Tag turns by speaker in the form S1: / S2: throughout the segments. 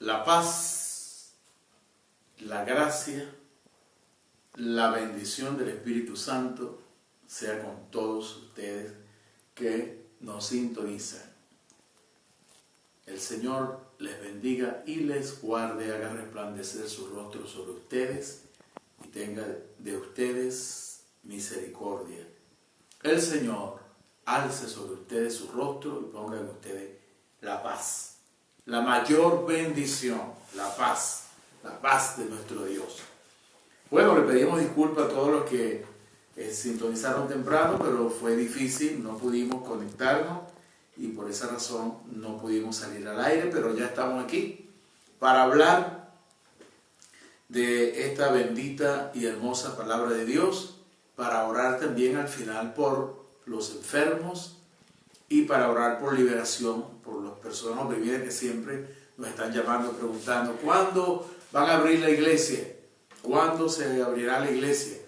S1: La paz, la gracia, la bendición del Espíritu Santo sea con todos ustedes que nos sintonizan. El Señor les bendiga y les guarde, haga resplandecer su rostro sobre ustedes y tenga de ustedes misericordia. El Señor alce sobre ustedes su rostro y ponga en ustedes la paz. La mayor bendición, la paz de nuestro Dios. Bueno, le pedimos disculpas a todos los que sintonizaron temprano, pero fue difícil, no pudimos conectarnos y por esa razón no pudimos salir al aire, pero ya estamos aquí para hablar de esta bendita y hermosa palabra de Dios, para orar también al final por los enfermos y para orar por liberación, por las personas oprimidas que siempre nos están llamando, preguntando, ¿cuándo van a abrir la iglesia? ¿Cuándo se abrirá la iglesia?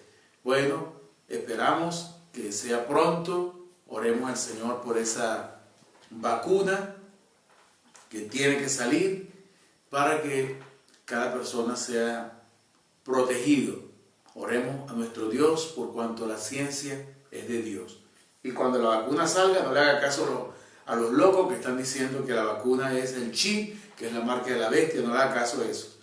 S1: Bueno, esperamos que sea pronto. Oremos al Señor por esa vacuna que tiene que salir para que cada persona sea protegido. Oremos a nuestro Dios por cuanto la ciencia es de Dios. Y cuando la vacuna salga, no le haga caso a los locos que están diciendo que la vacuna es el chip, que es la marca de la bestia. No le haga caso a eso.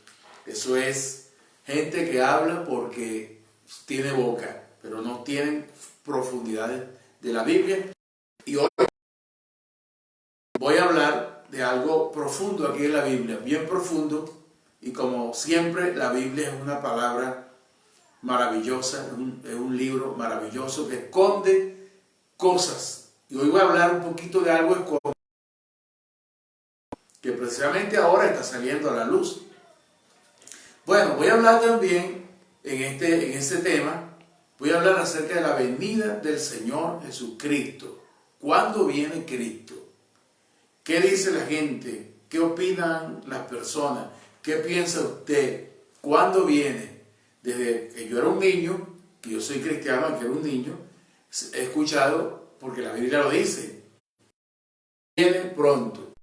S1: Eso es gente que habla porque tiene boca, pero no tienen profundidades de la Biblia. Y hoy voy a hablar de algo profundo aquí en la Biblia, bien profundo. Y como siempre, la Biblia es una palabra maravillosa, es un libro maravilloso que esconde cosas. Y hoy voy a hablar un poquito de algo escondido que precisamente ahora está saliendo a la luz. Bueno, voy a hablar también en este tema, voy a hablar acerca de la venida del Señor Jesucristo. ¿Cuándo viene Cristo? ¿Qué dice la gente? ¿Qué opinan las personas? ¿Qué piensa usted? ¿Cuándo viene? Desde que yo era un niño, que yo soy cristiano, que era un niño, he escuchado, porque la Biblia lo dice, viene pronto.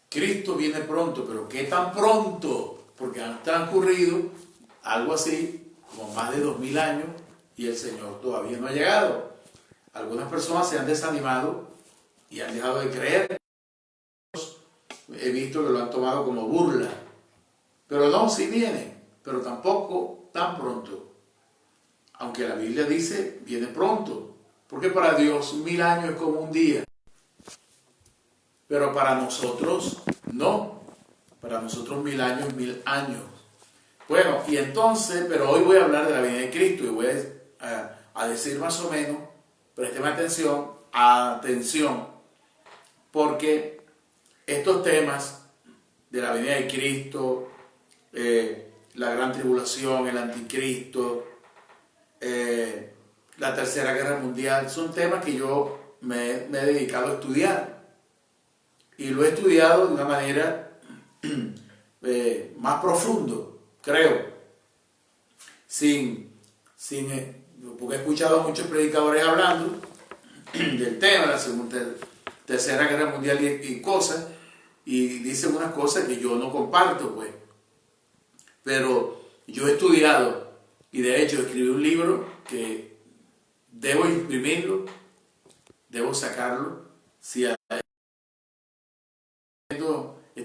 S1: Cristo viene pronto, pero ¿qué tan pronto? Porque han transcurrido algo así, como más de 2000 años, y el Señor todavía no ha llegado. Algunas personas se han desanimado y han dejado de creer. He visto que lo han tomado como burla. Pero no, sí viene, pero tampoco tan pronto. Aunque la Biblia dice, viene pronto. Porque para Dios 1000 años es como un día. Pero para nosotros, no. Para nosotros 1000 años es 1000 años. Bueno, y entonces, pero hoy voy a hablar de la venida de Cristo y voy a decir más o menos, présteme atención, porque estos temas de la venida de Cristo, la gran tribulación, el anticristo, la tercera guerra mundial, son temas que yo me he dedicado a estudiar. Y lo he estudiado de una manera más profundo, creo. Porque he escuchado a muchos predicadores hablando del tema, la tercera guerra mundial y cosas, y dicen unas cosas que yo no comparto, pues. Pero yo he estudiado, y de hecho escribí un libro que debo imprimirlo, debo sacarlo. Si está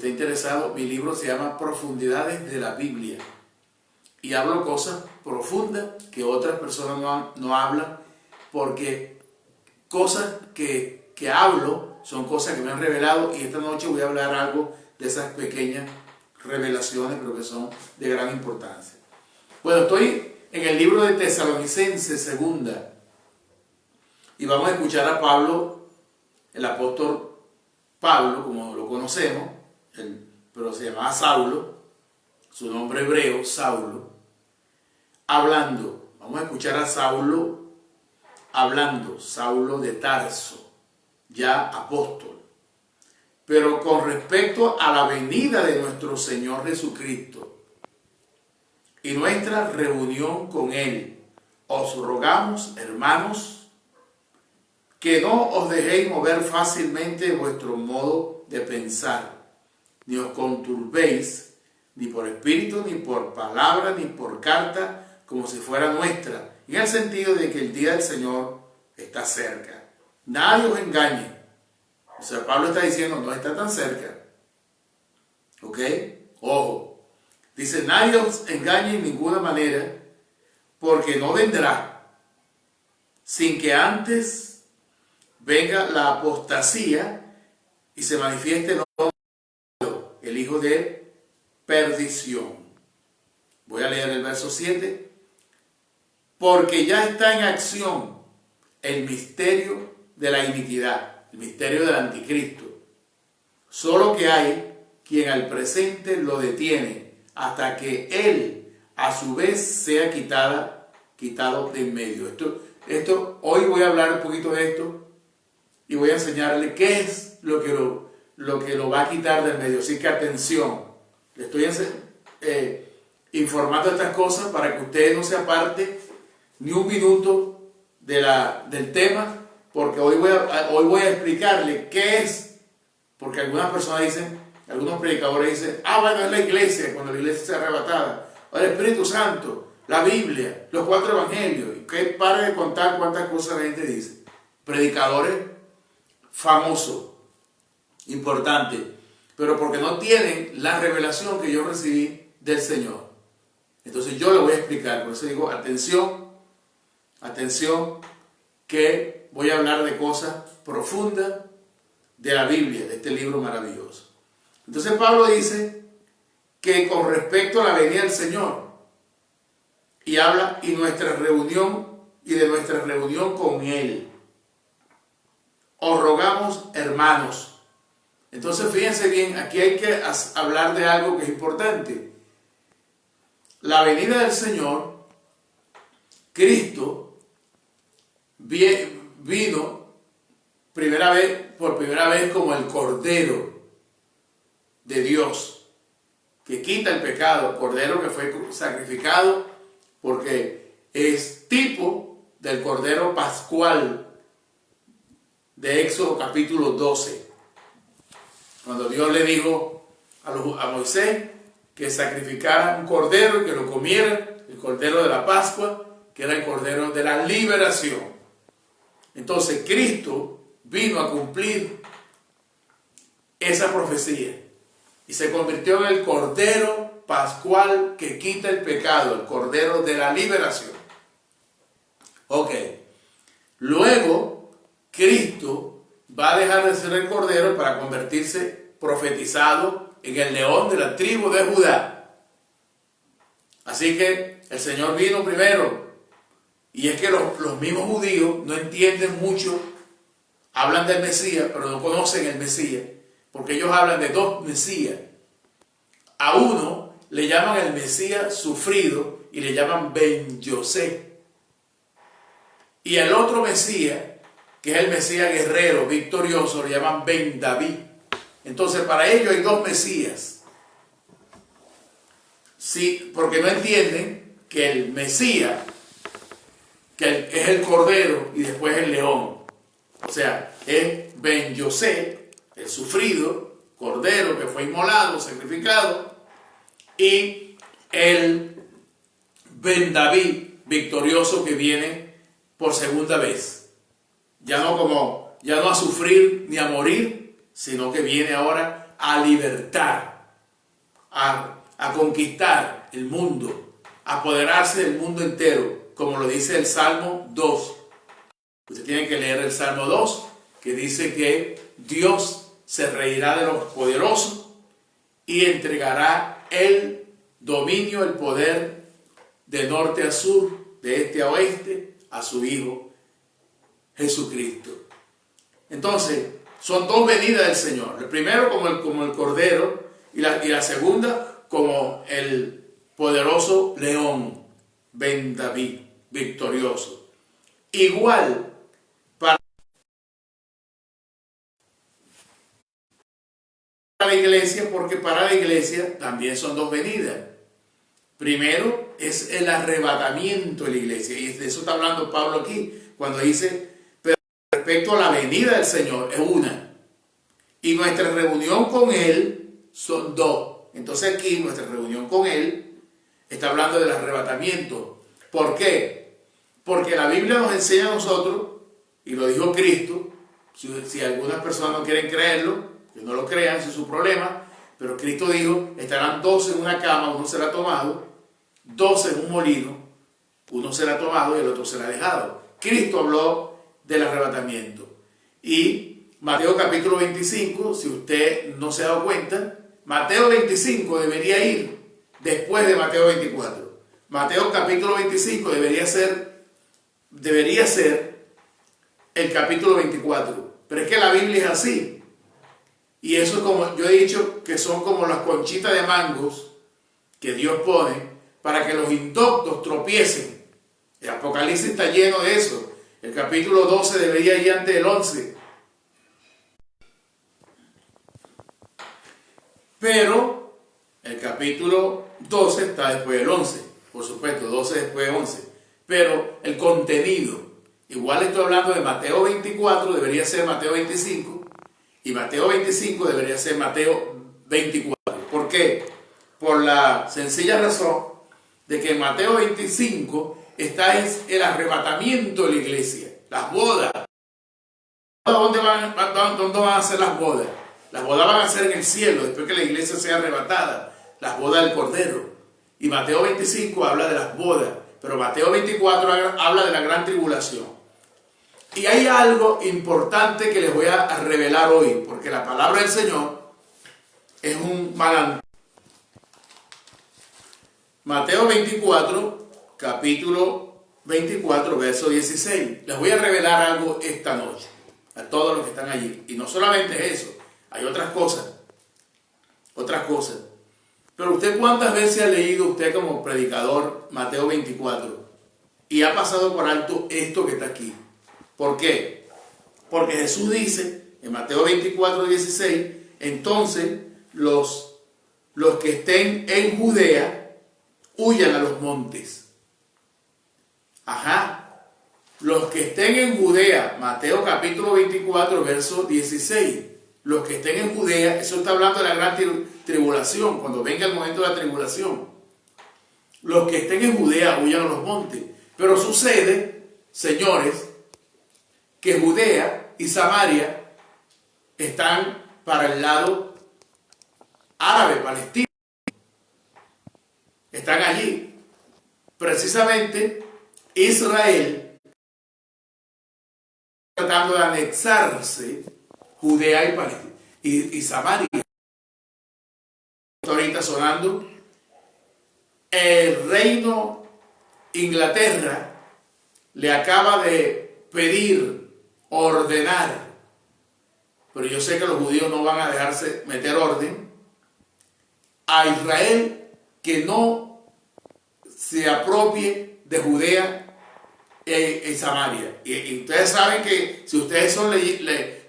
S1: interesado, mi libro se llama Profundidades de la Biblia y hablo cosas profundas que otras personas no hablan, porque cosas que hablo son cosas que me han revelado, y esta noche voy a hablar algo de esas pequeñas revelaciones, pero que son de gran importancia. Bueno, estoy en el libro de Tesalonicenses segunda, y vamos a escuchar a Pablo, el apóstol Pablo, como lo conocemos, pero se llamaba Saulo, su nombre hebreo, Saulo, hablando. Vamos a escuchar a Saulo hablando, Saulo de Tarso, ya apóstol. Pero con respecto a la venida de nuestro Señor Jesucristo y nuestra reunión con Él, os rogamos, hermanos, que no os dejéis mover fácilmente vuestro modo de pensar, ni os conturbéis, ni por espíritu, ni por palabra, ni por carta, como si fuera nuestra, en el sentido de que el día del Señor está cerca. Nadie os engañe. O sea, Pablo está diciendo, no está tan cerca. ¿Ok? Ojo. Dice, nadie os engañe en ninguna manera, porque no vendrá sin que antes venga la apostasía y se manifieste el hijo de perdición. Voy a leer el verso 7. Porque ya está en acción el misterio de la iniquidad, el misterio del anticristo. Solo que hay quien al presente lo detiene hasta que él a su vez sea quitado de en medio. Hoy voy a hablar un poquito de esto y voy a enseñarle qué es lo que lo va a quitar del medio. Así que atención, le estoy informando estas cosas para que usted no se aparte ni un minuto del tema, porque hoy voy a explicarle qué es, porque algunas personas dicen, algunos predicadores dicen, bueno, es la iglesia, cuando la iglesia sea arrebatada, o el Espíritu Santo, la Biblia, los 4 evangelios, y que pare de contar cuántas cosas la gente dice. Predicadores famosos, importantes, pero porque no tienen la revelación que yo recibí del Señor. Entonces yo le voy a explicar, por eso digo, atención, que voy a hablar de cosas profundas de la Biblia, de este libro maravilloso. Entonces Pablo dice que con respecto a la venida del Señor, y habla de nuestra reunión con Él, os rogamos, hermanos. Entonces fíjense bien, aquí hay que hablar de algo que es importante. La venida del Señor, Cristo vino por primera vez como el Cordero de Dios, que quita el pecado, Cordero que fue sacrificado, porque es tipo del Cordero Pascual de Éxodo capítulo 12, cuando Dios le dijo a Moisés que sacrificara un cordero y que lo comiera, el Cordero de la Pascua, que era el Cordero de la liberación. Entonces Cristo vino a cumplir esa profecía y se convirtió en el Cordero Pascual que quita el pecado, el Cordero de la liberación. Ok, luego Cristo va a dejar de ser el Cordero para convertirse, profetizado, en el león de la tribu de Judá. Así que el Señor vino primero. Y es que los mismos judíos no entienden mucho, hablan del Mesías, pero no conocen el Mesías, porque ellos hablan de 2 Mesías. A uno le llaman el Mesías sufrido y le llaman Ben Yosé. Y al otro Mesías, que es el Mesías guerrero, victorioso, le llaman Ben David. Entonces para ellos hay 2 Mesías. Sí, porque no entienden que el Mesías, que es el Cordero y después el león. O sea, es Ben Yosé, el sufrido, Cordero que fue inmolado, sacrificado, y el Ben David, victorioso, que viene por segunda vez. Ya no a sufrir ni a morir, sino que viene ahora a libertar, a conquistar el mundo, a apoderarse del mundo entero, como lo dice el Salmo 2. Usted tiene que leer el Salmo 2, que dice que Dios se reirá de los poderosos y entregará el dominio, el poder de norte a sur, de este a oeste, a su Hijo Jesucristo. Entonces, son 2 venidas del Señor. El primero como el Cordero y la segunda como el poderoso león, Ben David, victorioso. Igual para la iglesia, porque para la iglesia también son 2 venidas. Primero es el arrebatamiento de la iglesia, y de eso está hablando Pablo aquí, cuando dice, pero respecto a la venida del Señor es una, y nuestra reunión con Él son dos. Entonces aquí nuestra reunión con Él está hablando del arrebatamiento. ¿Por qué? Porque la Biblia nos enseña a nosotros, y lo dijo Cristo, si algunas personas no quieren creerlo, que no lo crean, ese es su problema, pero Cristo dijo, estarán 12 en una cama, uno será tomado, 12 en un molino, uno será tomado y el otro será dejado. Cristo habló del arrebatamiento. Y Mateo capítulo 25, si usted no se ha dado cuenta, Mateo 25 debería ir después de Mateo 24. Mateo capítulo 25 debería ser el capítulo 24. Pero es que la Biblia es así. Y eso es como yo he dicho, que son como las conchitas de mangos que Dios pone para que los indoctos tropiecen. El Apocalipsis está lleno de eso. El capítulo 12 debería ir antes del 11. Pero el capítulo 12 está después del 11. Por supuesto, 12 después del 11. Pero el contenido, igual estoy hablando de Mateo 24, debería ser Mateo 25. Y Mateo 25 debería ser Mateo 24. ¿Por qué? Por la sencilla razón de que en Mateo 25 está el arrebatamiento de la iglesia, las bodas. ¿Dónde van a ser las bodas? Las bodas van a ser en el cielo, después que la iglesia sea arrebatada, las bodas del Cordero. Y Mateo 25 habla de las bodas, pero Mateo 24 habla de la gran tribulación. Y hay algo importante que les voy a revelar hoy, porque la palabra del Señor es un manantial. Mateo 24, capítulo 24, verso 16. Les voy a revelar algo esta noche a todos los que están allí. Y no solamente eso, hay otras cosas. Pero usted, ¿cuántas veces ha leído usted como predicador Mateo 24 y ha pasado por alto esto que está aquí? ¿Por qué? Porque Jesús dice en Mateo 24, 16, entonces los que estén en Judea huyan a los montes. Ajá. Los que estén en Judea, Mateo capítulo 24, verso 16. Los que estén en Judea, eso está hablando de la gran tribulación, cuando venga el momento de la tribulación. Los que estén en Judea huyan a los montes. Pero sucede, señores, que Judea y Samaria están para el lado árabe, palestino. Están allí. Precisamente Israel tratando de anexarse Judea y Samaria. Ahorita sonando, el reino Inglaterra le acaba de pedir, ordenar, pero yo sé que los judíos no van a dejarse meter orden, a Israel que no se apropie de Judea y Samaria. Y ustedes saben que, si ustedes son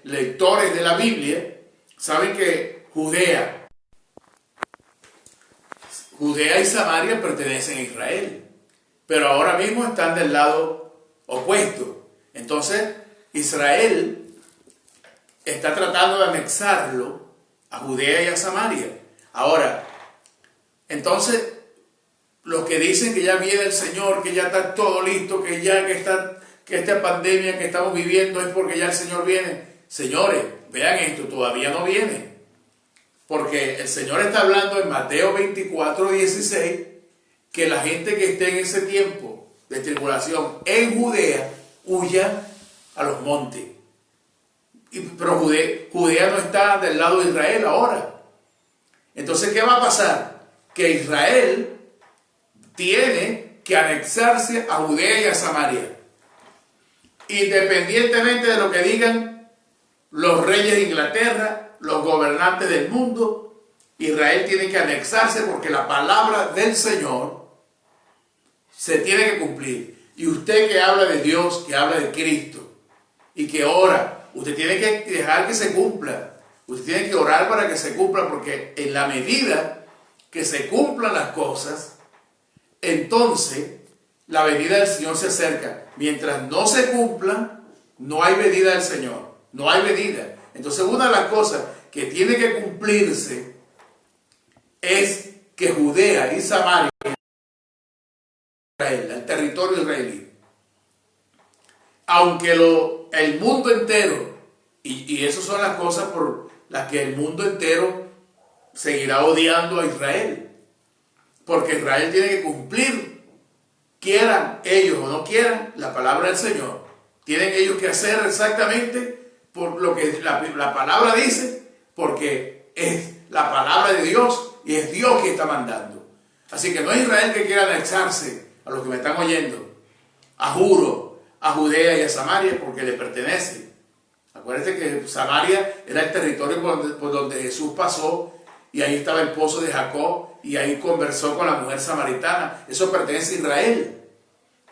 S1: lectores de la Biblia, saben que Judea y Samaria pertenecen a Israel, pero ahora mismo están del lado opuesto. Entonces Israel está tratando de anexarlo a Judea y a Samaria. Ahora, entonces, los que dicen que ya viene el Señor, que ya está todo listo, que esta pandemia que estamos viviendo es porque ya el Señor viene. Señores, vean esto, todavía no viene. Porque el Señor está hablando en Mateo 24, 16, que la gente que esté en ese tiempo de tribulación en Judea huya a los montes. Pero Judea no está del lado de Israel ahora. Entonces, ¿qué va a pasar? Que Israel tiene que anexarse a Judea y a Samaria. Independientemente de lo que digan los reyes de Inglaterra, los gobernantes del mundo, Israel tiene que anexarse porque la palabra del Señor se tiene que cumplir. Y usted que habla de Dios, que habla de Cristo y que ora, usted tiene que dejar que se cumpla. Usted tiene que orar para que se cumpla, porque en la medida que se cumplan las cosas, entonces la venida del Señor se acerca. Mientras no se cumplan, no hay venida del Señor. No hay venida. Entonces, una de las cosas que tiene que cumplirse es que Judea y Samaria, Israel, el territorio israelí, aunque el mundo entero, y esas son las cosas por las que el mundo entero seguirá odiando a Israel, porque Israel tiene que cumplir, quieran ellos o no quieran, la palabra del Señor. Tienen ellos que hacer exactamente por lo que la palabra dice, porque es la palabra de Dios y es Dios que está mandando. Así que no es Israel que quiera anexarse, a los que me están oyendo, a juro, a Judea y a Samaria, porque le pertenece. Acuérdense que Samaria era el territorio por donde Jesús pasó, y ahí estaba el pozo de Jacob, y ahí conversó con la mujer samaritana. Eso pertenece a Israel.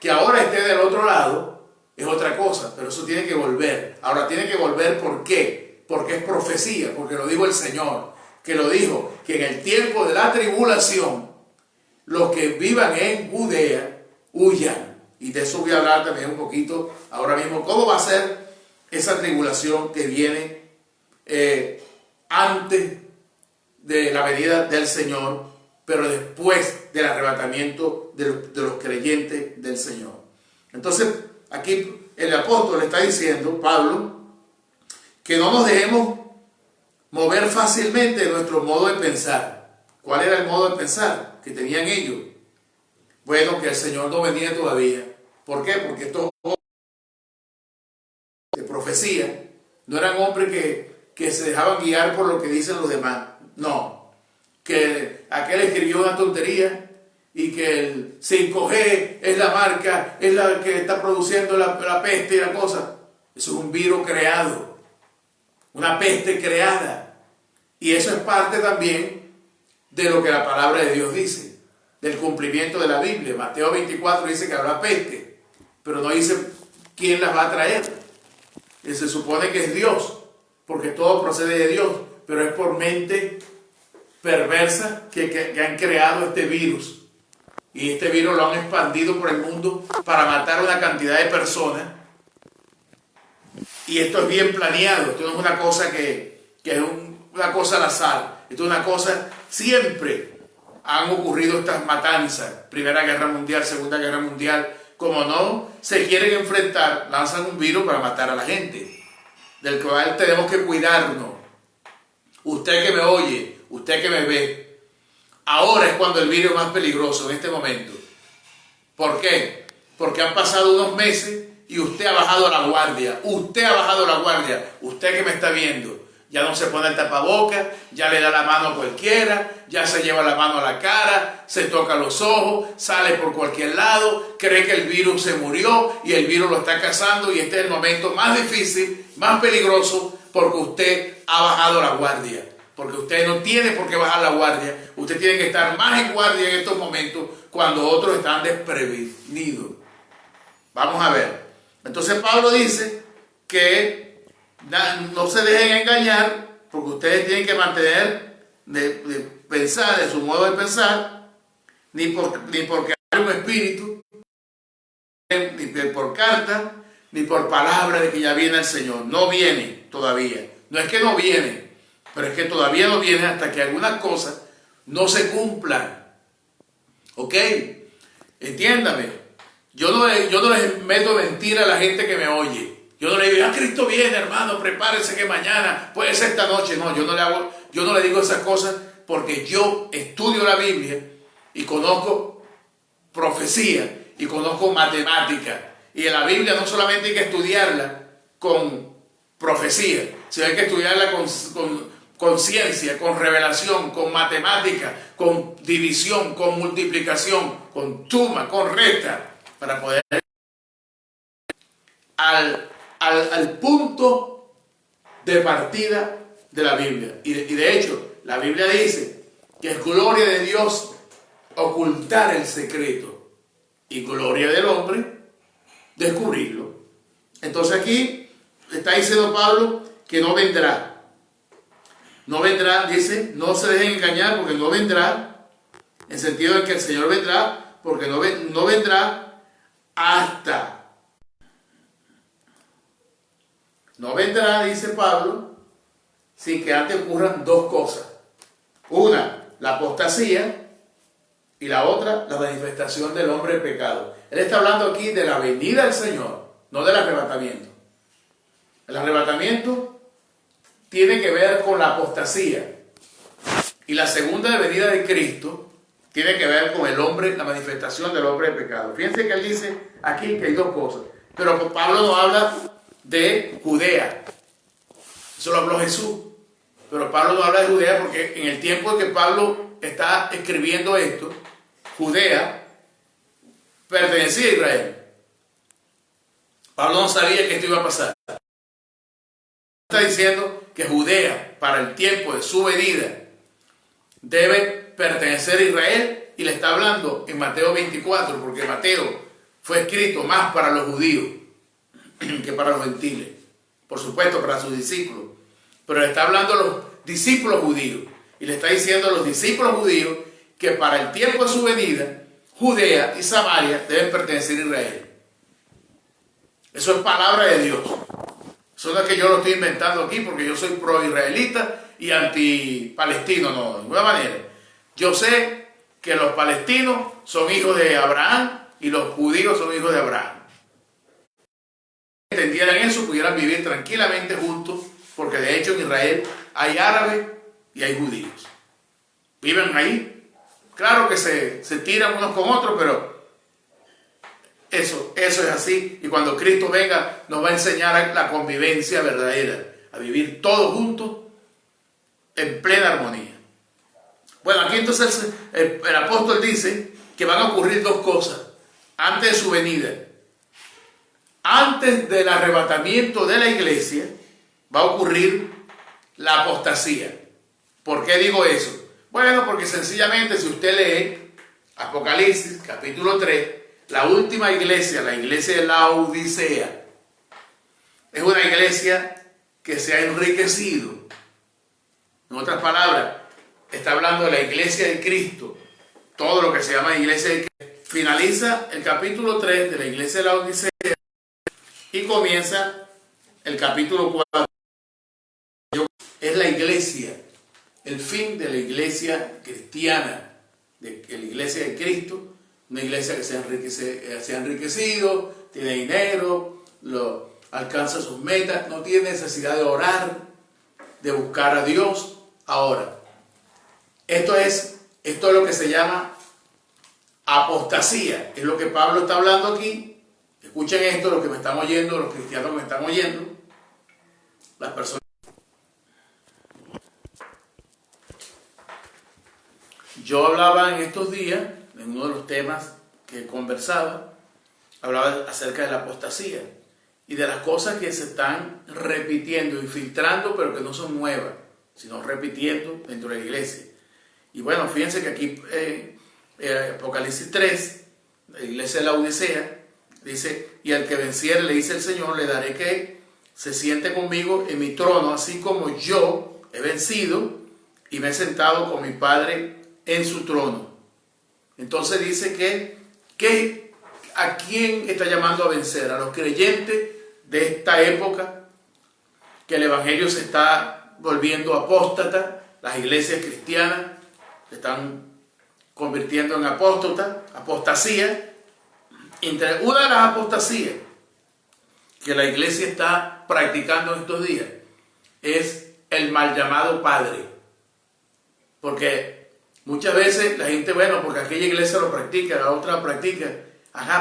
S1: Que ahora esté del otro lado es otra cosa, pero eso tiene que volver. Ahora tiene que volver, ¿por qué? Porque es profecía, porque lo dijo el Señor, que lo dijo, que en el tiempo de la tribulación, los que vivan en Judea huyan. Y de eso voy a hablar también un poquito ahora mismo. ¿Cómo va a ser esa tribulación que viene antes de la venida del Señor, pero después del arrebatamiento de los creyentes del Señor? Entonces, aquí el apóstol le está diciendo, Pablo, que no nos dejemos mover fácilmente de nuestro modo de pensar. ¿Cuál era el modo de pensar que tenían ellos? Bueno, que el Señor no venía todavía. ¿Por qué? Porque estos hombres de profecía no eran hombres que se dejaban guiar por lo que dicen los demás. No, que aquel escribió una tontería y que el 5G es la marca, es la que está produciendo la peste y la cosa. Eso es un virus creado, una peste creada. Y eso es parte también de lo que la palabra de Dios dice, del cumplimiento de la Biblia. Mateo 24 dice que habrá peste, pero no dice quién las va a traer. Y se supone que es Dios, porque todo procede de Dios, pero es por mente perversa que han creado este virus. Y este virus lo han expandido por el mundo para matar a una cantidad de personas. Y esto es bien planeado. Esto no es una cosa que es una cosa al azar. Esto es una cosa, siempre han ocurrido estas matanzas. Primera Guerra Mundial, Segunda Guerra Mundial. Como no se quieren enfrentar, lanzan un virus para matar a la gente, del cual tenemos que cuidarnos. Usted que me oye, usted que me ve, ahora es cuando el virus es más peligroso, en este momento. ¿Por qué? Porque han pasado unos meses y usted ha bajado la guardia. Usted ha bajado la guardia. Usted que me está viendo, ya no se pone el tapabocas, ya le da la mano a cualquiera, ya se lleva la mano a la cara, se toca los ojos, sale por cualquier lado, cree que el virus se murió y el virus lo está cazando, y este es el momento más difícil, más peligroso, porque usted ha bajado la guardia. Porque usted no tiene por qué bajar la guardia. Usted tiene que estar más en guardia en estos momentos cuando otros están desprevenidos. Vamos a ver. Entonces Pablo dice que no se dejen engañar, porque ustedes tienen que mantener de pensar, de su modo de pensar, ni porque hay un espíritu, ni por carta, ni por palabra de que ya viene el Señor. No viene todavía. No es que no viene, pero es que todavía no viene hasta que algunas cosas no se cumplan. ¿Ok? Entiéndame. Yo no les meto mentira a la gente que me oye. Yo no le digo, Cristo viene, hermano, prepárese que mañana, puede ser esta noche. No, yo no le digo esas cosas, porque yo estudio la Biblia y conozco profecía y conozco matemática. Y en la Biblia no solamente hay que estudiarla con profecía, sino hay que estudiarla con ciencia, con revelación, con matemática, con división, con multiplicación, con suma, con resta, para poder al punto de partida de la Biblia. Y de hecho, la Biblia dice que es gloria de Dios ocultar el secreto y gloria del hombre descubrirlo. Entonces aquí está diciendo Pablo que no vendrá. No vendrá, dice, no se dejen engañar, porque no vendrá, en sentido de que el Señor vendrá, porque no vendrá hasta. No vendrá, dice Pablo, sin que antes ocurran dos cosas. Una, la apostasía, y la otra, la manifestación del hombre de pecado. Él está hablando aquí de la venida del Señor, no del arrebatamiento. El arrebatamiento tiene que ver con la apostasía. Y la segunda venida de Cristo tiene que ver con el hombre, la manifestación del hombre de pecado. Fíjense que él dice aquí que hay dos cosas. Pero Pablo no habla de Judea. Eso lo habló Jesús. Pero Pablo no habla de Judea porque en el tiempo en que Pablo está escribiendo esto, Judea pertenecía a Israel. Pablo no sabía que esto iba a pasar. Está diciendo que Judea, para el tiempo de su venida, debe pertenecer a Israel, y le está hablando en Mateo 24, porque Mateo fue escrito más para los judíos que para los gentiles, por supuesto para sus discípulos, pero le está hablando a los discípulos judíos, y le está diciendo a los discípulos judíos que para el tiempo de su venida, Judea y Samaria deben pertenecer a Israel. Eso es palabra de Dios. Eso no es que yo lo estoy inventando aquí porque yo soy pro-israelita y anti-palestino, no, de ninguna manera. Yo sé que los palestinos son hijos de Abraham y los judíos son hijos de Abraham. Si entendieran eso, pudieran vivir tranquilamente juntos, porque de hecho en Israel hay árabes y hay judíos. Viven ahí. Claro que se tiran unos con otros, pero eso es así. Y cuando Cristo venga, nos va a enseñar la convivencia verdadera, a vivir todos juntos en plena armonía. Bueno, aquí entonces el apóstol dice que van a ocurrir dos cosas antes de su venida. Antes del arrebatamiento de la iglesia va a ocurrir la apostasía. ¿Por qué digo eso? Bueno, porque sencillamente si usted lee Apocalipsis capítulo 3, la última iglesia, la iglesia de la Odisea, es una iglesia que se ha enriquecido. En otras palabras, está hablando de la iglesia de Cristo, todo lo que se llama iglesia de Cristo. Finaliza el capítulo 3 de la iglesia de la Odisea y comienza el capítulo 4. Es la iglesia, el fin de la iglesia cristiana, de la iglesia de Cristo, una iglesia que se ha enriquecido, tiene dinero, alcanza sus metas, no tiene necesidad de orar, de buscar a Dios. Ahora, esto es lo que se llama apostasía, es lo que Pablo está hablando aquí. Escuchen esto, los que me están oyendo, los cristianos que me están oyendo, las personas. Yo hablaba en estos días, en uno de los temas que conversaba, hablaba acerca de la apostasía y de las cosas que se están repitiendo, infiltrando, pero que no son nuevas, sino repitiendo dentro de la iglesia. Y bueno, fíjense que aquí Apocalipsis 3, la iglesia de la Odisea, dice: y al que venciere, le dice el Señor, le daré que se siente conmigo en mi trono, así como yo he vencido y me he sentado con mi Padre en su trono. Entonces dice que ¿a quién está llamando a vencer? A los creyentes de esta época, que el evangelio se está volviendo apóstata, las iglesias cristianas se están convirtiendo en apostasía. Entre una de las apostasías que la iglesia está practicando en estos días es el mal llamado Padre. Porque muchas veces la gente, bueno, porque aquella iglesia lo practica, la otra lo practica,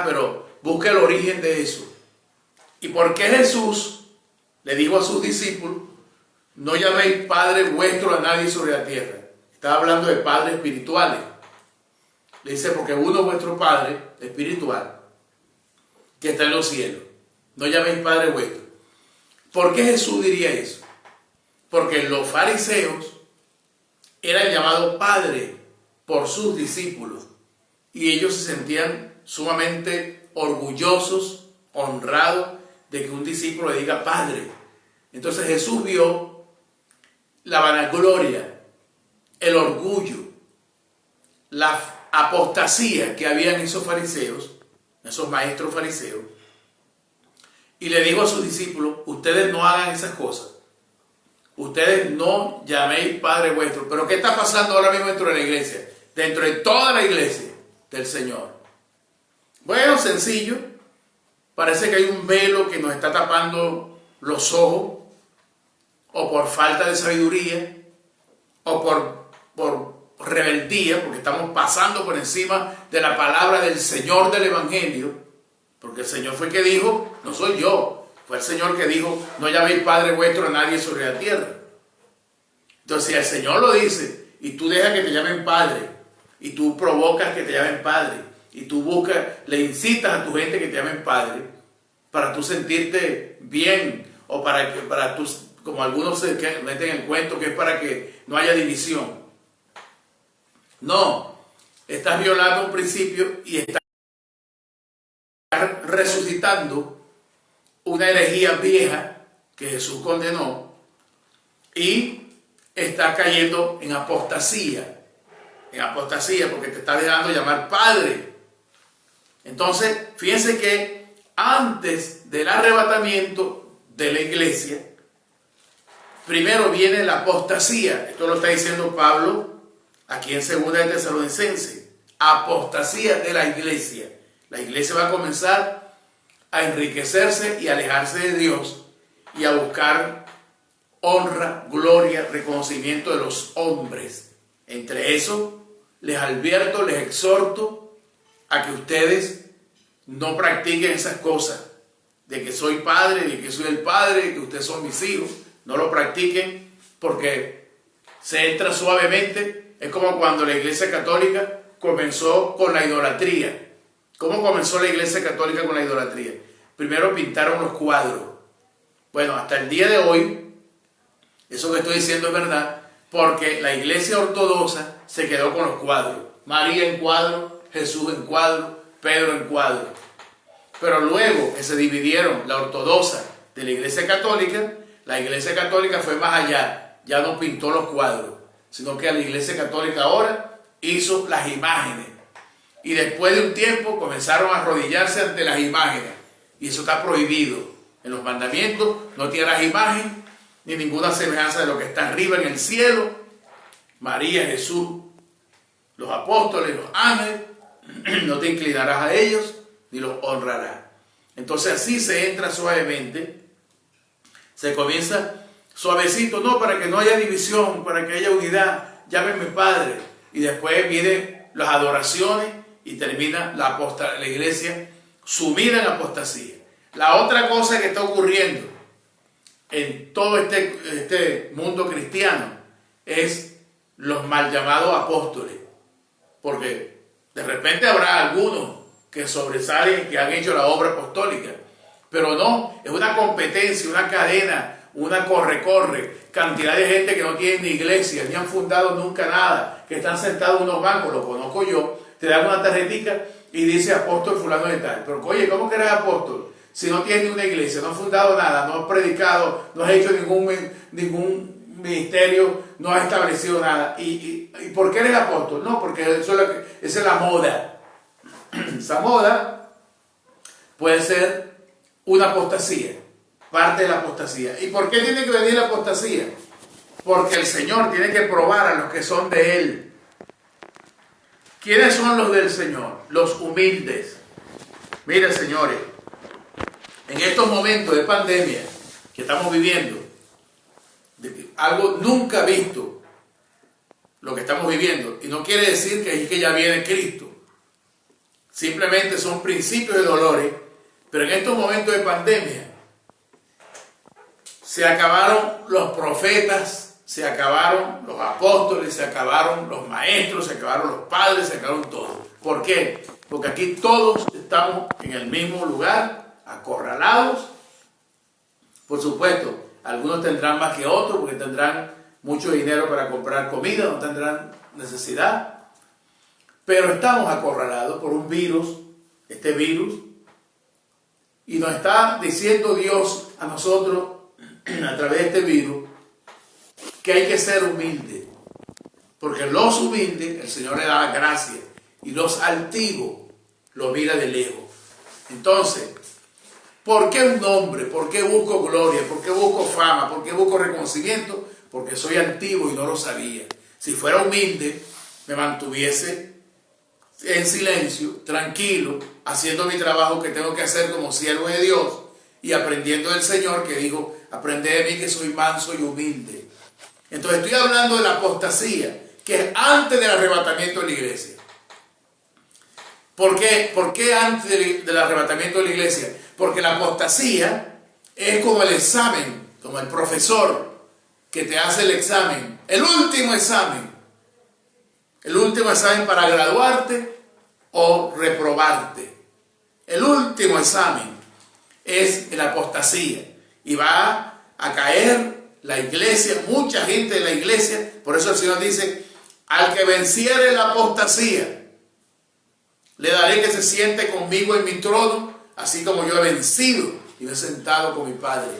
S1: pero busca el origen de eso. ¿Y por qué Jesús le dijo a sus discípulos: no llaméis Padre vuestro a nadie sobre la tierra? Estaba hablando de padres espirituales. Le dice: porque uno es vuestro Padre espiritual, que está en los cielos. No llaméis Padre vuestro. ¿Por qué Jesús diría eso? Porque los fariseos eran llamados Padre por sus discípulos, y ellos se sentían sumamente orgullosos, honrados de que un discípulo le diga Padre. Entonces Jesús vio la vanagloria, el orgullo, la apostasía que había en esos fariseos, esos maestros fariseos, y le dijo a sus discípulos: ustedes no hagan esas cosas. ustedes no llaméis Padre vuestro. Pero ¿qué está pasando ahora mismo dentro de la iglesia? Dentro de toda la iglesia del Señor. Bueno, sencillo. Parece que hay un velo que nos está tapando los ojos, o por falta de sabiduría, o por rebeldía, porque estamos pasando por encima de la palabra del Señor del Evangelio, porque el Señor fue el que dijo, no soy yo, fue el Señor que dijo, no llaméis Padre vuestro a nadie sobre la tierra. Entonces, si el Señor lo dice, y tú dejas que te llamen Padre, y tú provocas que te llamen Padre, y tú buscas, le incitas a tu gente que te llamen Padre, para tú sentirte bien, o para tú, como algunos se meten en el cuento, que es para que no haya división. No, estás violando un principio y estás resucitando una herejía vieja que Jesús condenó y está cayendo en apostasía porque te está dejando llamar Padre. Entonces, fíjense que antes del arrebatamiento de la iglesia, primero viene la apostasía. Esto lo está diciendo Pablo aquí en 2 de Tesalonicenses. Apostasía de la iglesia. La iglesia va a comenzar a enriquecerse y alejarse de Dios y a buscar honra, gloria, reconocimiento de los hombres. Entre eso, les advierto, les exhorto a que ustedes no practiquen esas cosas de que soy padre, de que soy el padre, de que ustedes son mis hijos. No lo practiquen porque se entra suavemente. Es como cuando la Iglesia Católica comenzó con la idolatría. ¿Cómo comenzó la Iglesia Católica con la idolatría? Primero pintaron los cuadros. Bueno, hasta el día de hoy, eso que estoy diciendo es verdad, porque la Iglesia Ortodoxa se quedó con los cuadros. María en cuadro, Jesús en cuadro, Pedro en cuadro. Pero luego que se dividieron la Ortodoxa de la Iglesia Católica, la Iglesia Católica fue más allá, ya no pintó los cuadros, sino que la Iglesia Católica ahora hizo las imágenes. Y después de un tiempo comenzaron a arrodillarse ante las imágenes. Y eso está prohibido. En los mandamientos no tienes imagen ni ninguna semejanza de lo que está arriba en el cielo. María, Jesús, los apóstoles, los ángeles, no te inclinarás a ellos ni los honrarás. Entonces así se entra suavemente. Se comienza suavecito, no, para que no haya división, para que haya unidad, llámenme Padre. Y después vienen las adoraciones y termina la iglesia sumida en apostasía. La otra cosa que está ocurriendo en todo este mundo cristiano es los mal llamados apóstoles. Porque de repente habrá algunos que sobresalen, que han hecho la obra apostólica. Pero no, es una competencia, una cadena, una corre, cantidad de gente que no tienen ni iglesia, ni han fundado nunca nada, que están sentados en unos bancos, lo conozco yo, te dan una tarjetita y dice apóstol fulano de tal. Pero oye, ¿cómo que eres apóstol? Si no tienes ni una iglesia, no has fundado nada, no has predicado, no has hecho ningún ministerio, no has establecido nada. ¿Y por qué eres apóstol? No, porque esa es la moda. Esa moda puede ser una apostasía, parte de la apostasía. ¿Y por qué tiene que venir la apostasía? Porque el Señor tiene que probar a los que son de Él. ¿Quiénes son los del Señor? Los humildes. Miren, señores, en estos momentos de pandemia que estamos viviendo, algo nunca visto, lo que estamos viviendo, y no quiere decir que ya viene Cristo. Simplemente son principios de dolores, pero en estos momentos de pandemia se acabaron los profetas, se acabaron los apóstoles, se acabaron los maestros, se acabaron los padres, se acabaron todos. ¿Por qué? Porque aquí todos estamos en el mismo lugar, acorralados. Por supuesto, algunos tendrán más que otros porque tendrán mucho dinero para comprar comida, no tendrán necesidad. Pero estamos acorralados por un virus, este virus, y nos está diciendo Dios a nosotros, a través de este virus, que hay que ser humildes. Porque los humildes, el Señor le da la gracia, y los altivos los mira de lejos. Entonces, ¿Por qué un nombre? ¿Por qué busco gloria? ¿Por qué busco fama? ¿Por qué busco reconocimiento? Porque soy antiguo y no lo sabía. Si fuera humilde, me mantuviese en silencio, tranquilo, haciendo mi trabajo que tengo que hacer como siervo de Dios y aprendiendo del Señor, que dijo, aprended de mí que soy manso y humilde. Entonces estoy hablando de la apostasía, que es antes del arrebatamiento de la iglesia. ¿Por qué antes del arrebatamiento de la iglesia? Porque la apostasía es como el examen, como el profesor que te hace el examen, el último examen para graduarte o reprobarte. El último examen es la apostasía y va a caer la iglesia, mucha gente de la iglesia. Por eso el Señor dice, al que venciere la apostasía, le daré que se siente conmigo en mi trono, así como yo he vencido y me he sentado con mi Padre.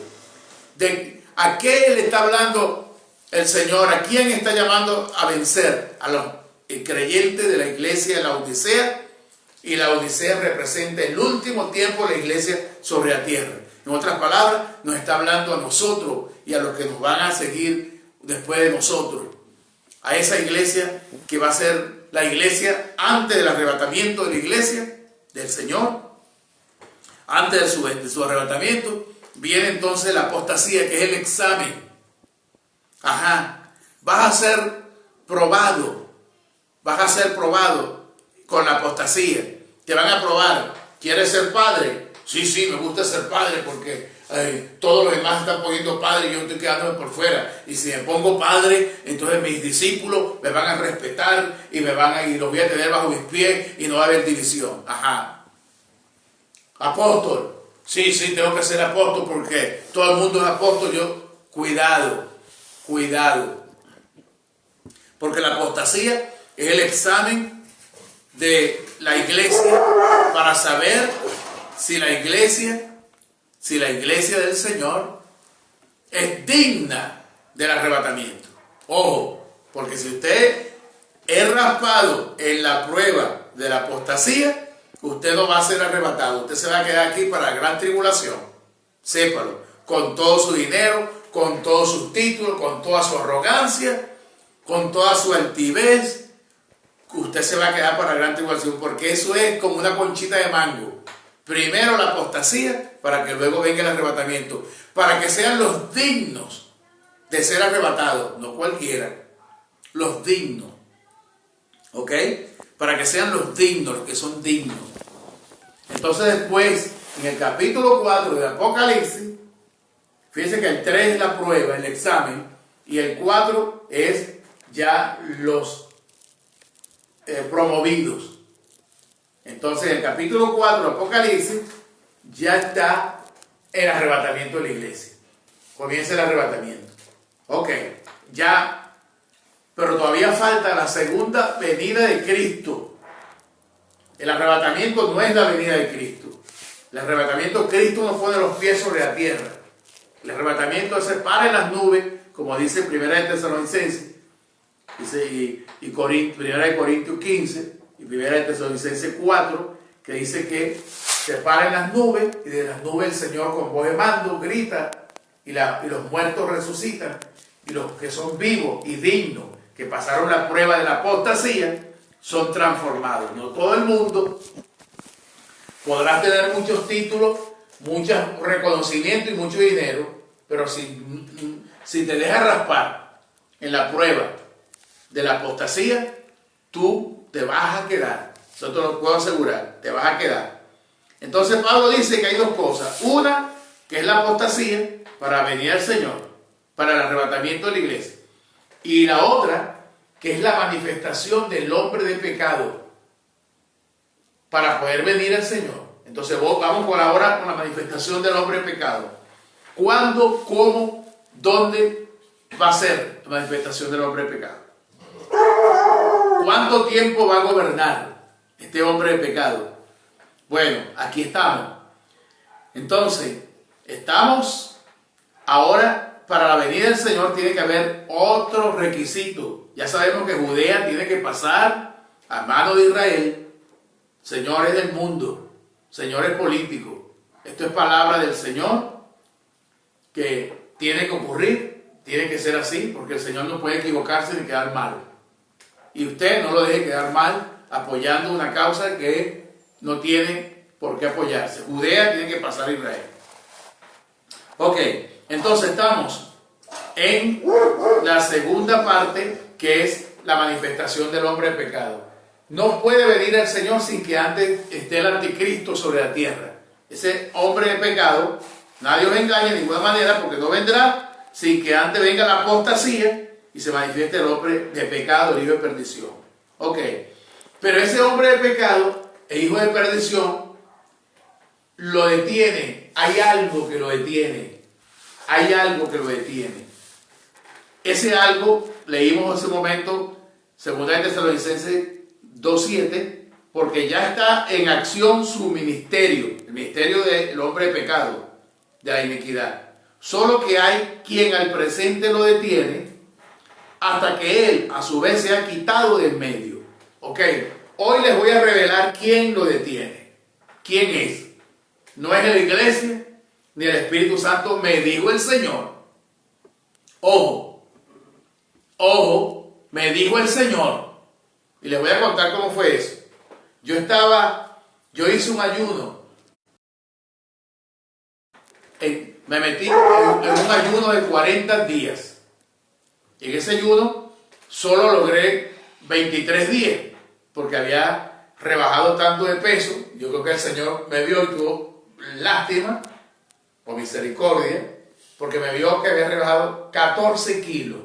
S1: ¿A qué le está hablando el Señor? ¿A quién está llamando a vencer? A los creyentes de la iglesia de la Odisea, y la Odisea representa el último tiempo de la iglesia sobre la tierra. En otras palabras, nos está hablando a nosotros y a los que nos van a seguir después de nosotros. A esa iglesia que va a ser la iglesia antes del arrebatamiento de la iglesia del Señor, antes de su arrebatamiento, viene entonces la apostasía, que es el examen. Vas a ser probado con la apostasía. Te van a probar. ¿Quieres ser padre? Sí, me gusta ser padre porque todos los demás están poniendo padre y yo estoy quedándome por fuera. Y si me pongo padre, entonces mis discípulos me van a respetar y los voy a tener bajo mis pies y no va a haber división. Apóstol. Sí, tengo que ser apóstol porque todo el mundo es apóstol. Cuidado. Porque la apostasía es el examen de la iglesia para saber si la iglesia del Señor es digna del arrebatamiento. Ojo, porque si usted es raspado en la prueba de la apostasía, usted no va a ser arrebatado. Usted se va a quedar aquí para la gran tribulación. Sépalo, con todo su dinero, con todos sus títulos, con toda su arrogancia, con toda su altivez. Usted se va a quedar para la gran tribulación, porque eso es como una conchita de mango. Primero la apostasía, para que luego venga el arrebatamiento, para que sean los dignos de ser arrebatados, no cualquiera, los dignos, ¿ok? Para que sean los dignos, los que son dignos. Entonces después, en el capítulo 4 de Apocalipsis, fíjense que el 3 es la prueba, el examen, y el 4 es ya los promovidos. Entonces, en el capítulo 4 de Apocalipsis ya está el arrebatamiento de la iglesia. Comienza el arrebatamiento. Ok, ya, pero todavía falta la segunda venida de Cristo. El arrebatamiento no es la venida de Cristo. El arrebatamiento, Cristo nos pone los pies sobre la tierra. El arrebatamiento se para en las nubes, como dice 1 de Tesalonicenses, dice, Primera de Corintios 15 y 1 de Tesalonicenses 4, que dice que se para en las nubes y de las nubes el Señor con voz de mando grita y los muertos resucitan y los que son vivos y dignos, que pasaron la prueba de la apostasía, son transformados. No todo el mundo podrá tener muchos títulos, mucho reconocimiento y mucho dinero, pero si te dejas raspar en la prueba de la apostasía, tú te vas a quedar. Eso te lo puedo asegurar, te vas a quedar. Entonces Pablo dice que hay dos cosas. Una, que es la apostasía para venir al Señor, para el arrebatamiento de la iglesia. Y la otra, que es la manifestación del hombre de pecado para poder venir al Señor. Entonces vamos por ahora con la manifestación del hombre de pecado. ¿Cuándo, cómo, dónde va a ser la manifestación del hombre de pecado? ¿Cuánto tiempo va a gobernar este hombre de pecado? Bueno, aquí estamos. Entonces, estamos ahora, para la venida del Señor tiene que haber otro requisito. Ya sabemos que Judea tiene que pasar a mano de Israel, señores del mundo, señores políticos. Esto es palabra del Señor que tiene que ocurrir, tiene que ser así, porque el Señor no puede equivocarse ni quedar mal. Y usted no lo deje quedar mal apoyando una causa que no tiene por qué apoyarse. Judea tiene que pasar a Israel. Ok, entonces estamos en la segunda parte, que es la manifestación del hombre de pecado. No puede venir el Señor sin que antes esté el anticristo sobre la tierra. Ese hombre de pecado, nadie os engañe de ninguna manera, porque no vendrá sin que antes venga la apostasía y se manifieste el hombre de pecado, el hijo de perdición. Ok, pero ese hombre de pecado, el hijo de perdición, lo detiene. Hay algo que lo detiene. Hay algo que lo detiene. Ese algo, leímos hace un momento, 2 Tesalonicenses 2:7, porque ya está en acción su ministerio, el ministerio del hombre de pecado, de la iniquidad. Solo que hay quien al presente lo detiene hasta que él a su vez se ha quitado del medio. Ok, hoy les voy a revelar quién lo detiene. ¿Quién es? No es la iglesia ni el Espíritu Santo, me dijo el Señor. Ojo, ojo, me dijo el Señor. Y les voy a contar cómo fue eso. Yo hice un ayuno. Me metí en un ayuno de 40 días. Y en ese ayuno solo logré 23 días, porque había rebajado tanto de peso. Yo creo que el Señor me vio y tuvo lástima o misericordia, porque me vio que había rebajado 14 kilos.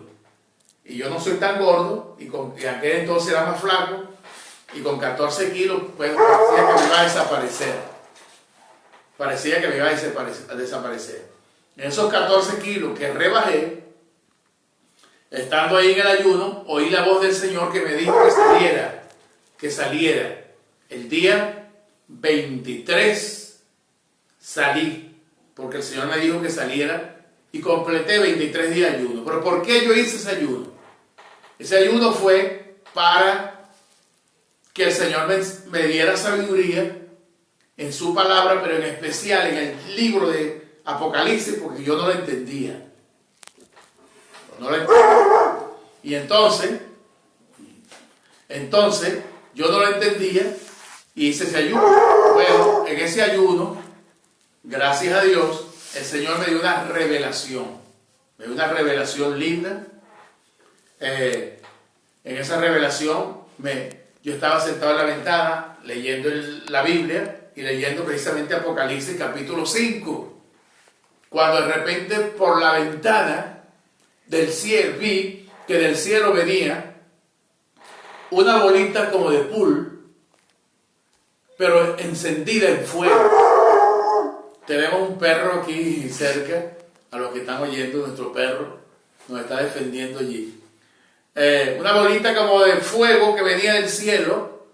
S1: Y yo no soy tan gordo, y aquel entonces era más flaco, y con 14 kilos, pues parecía que me iba a desaparecer. Parecía que me iba a desaparecer. En esos 14 kilos que rebajé, estando ahí en el ayuno, oí la voz del Señor que me dijo que saliera. El día 23 salí, porque el Señor me dijo que saliera, y completé 23 días de ayuno. ¿Pero por qué yo hice ese ayuno? Ese ayuno fue para que el Señor me diera sabiduría en su palabra, pero en especial en el libro de Apocalipsis, porque yo no lo entendía. No lo entendía. Y entonces yo no lo entendía y hice ese ayuno. Bueno, en ese ayuno, gracias a Dios, el Señor me dio una revelación. Me dio una revelación linda. En esa revelación, yo estaba sentado en la ventana leyendo la Biblia y leyendo precisamente Apocalipsis capítulo 5. Cuando de repente por la ventana del cielo vi que del cielo venía una bolita como de pool, pero encendida en fuego. Tenemos un perro aquí cerca, a los que están oyendo, nuestro perro nos está defendiendo allí. Una bolita como de fuego que venía del cielo,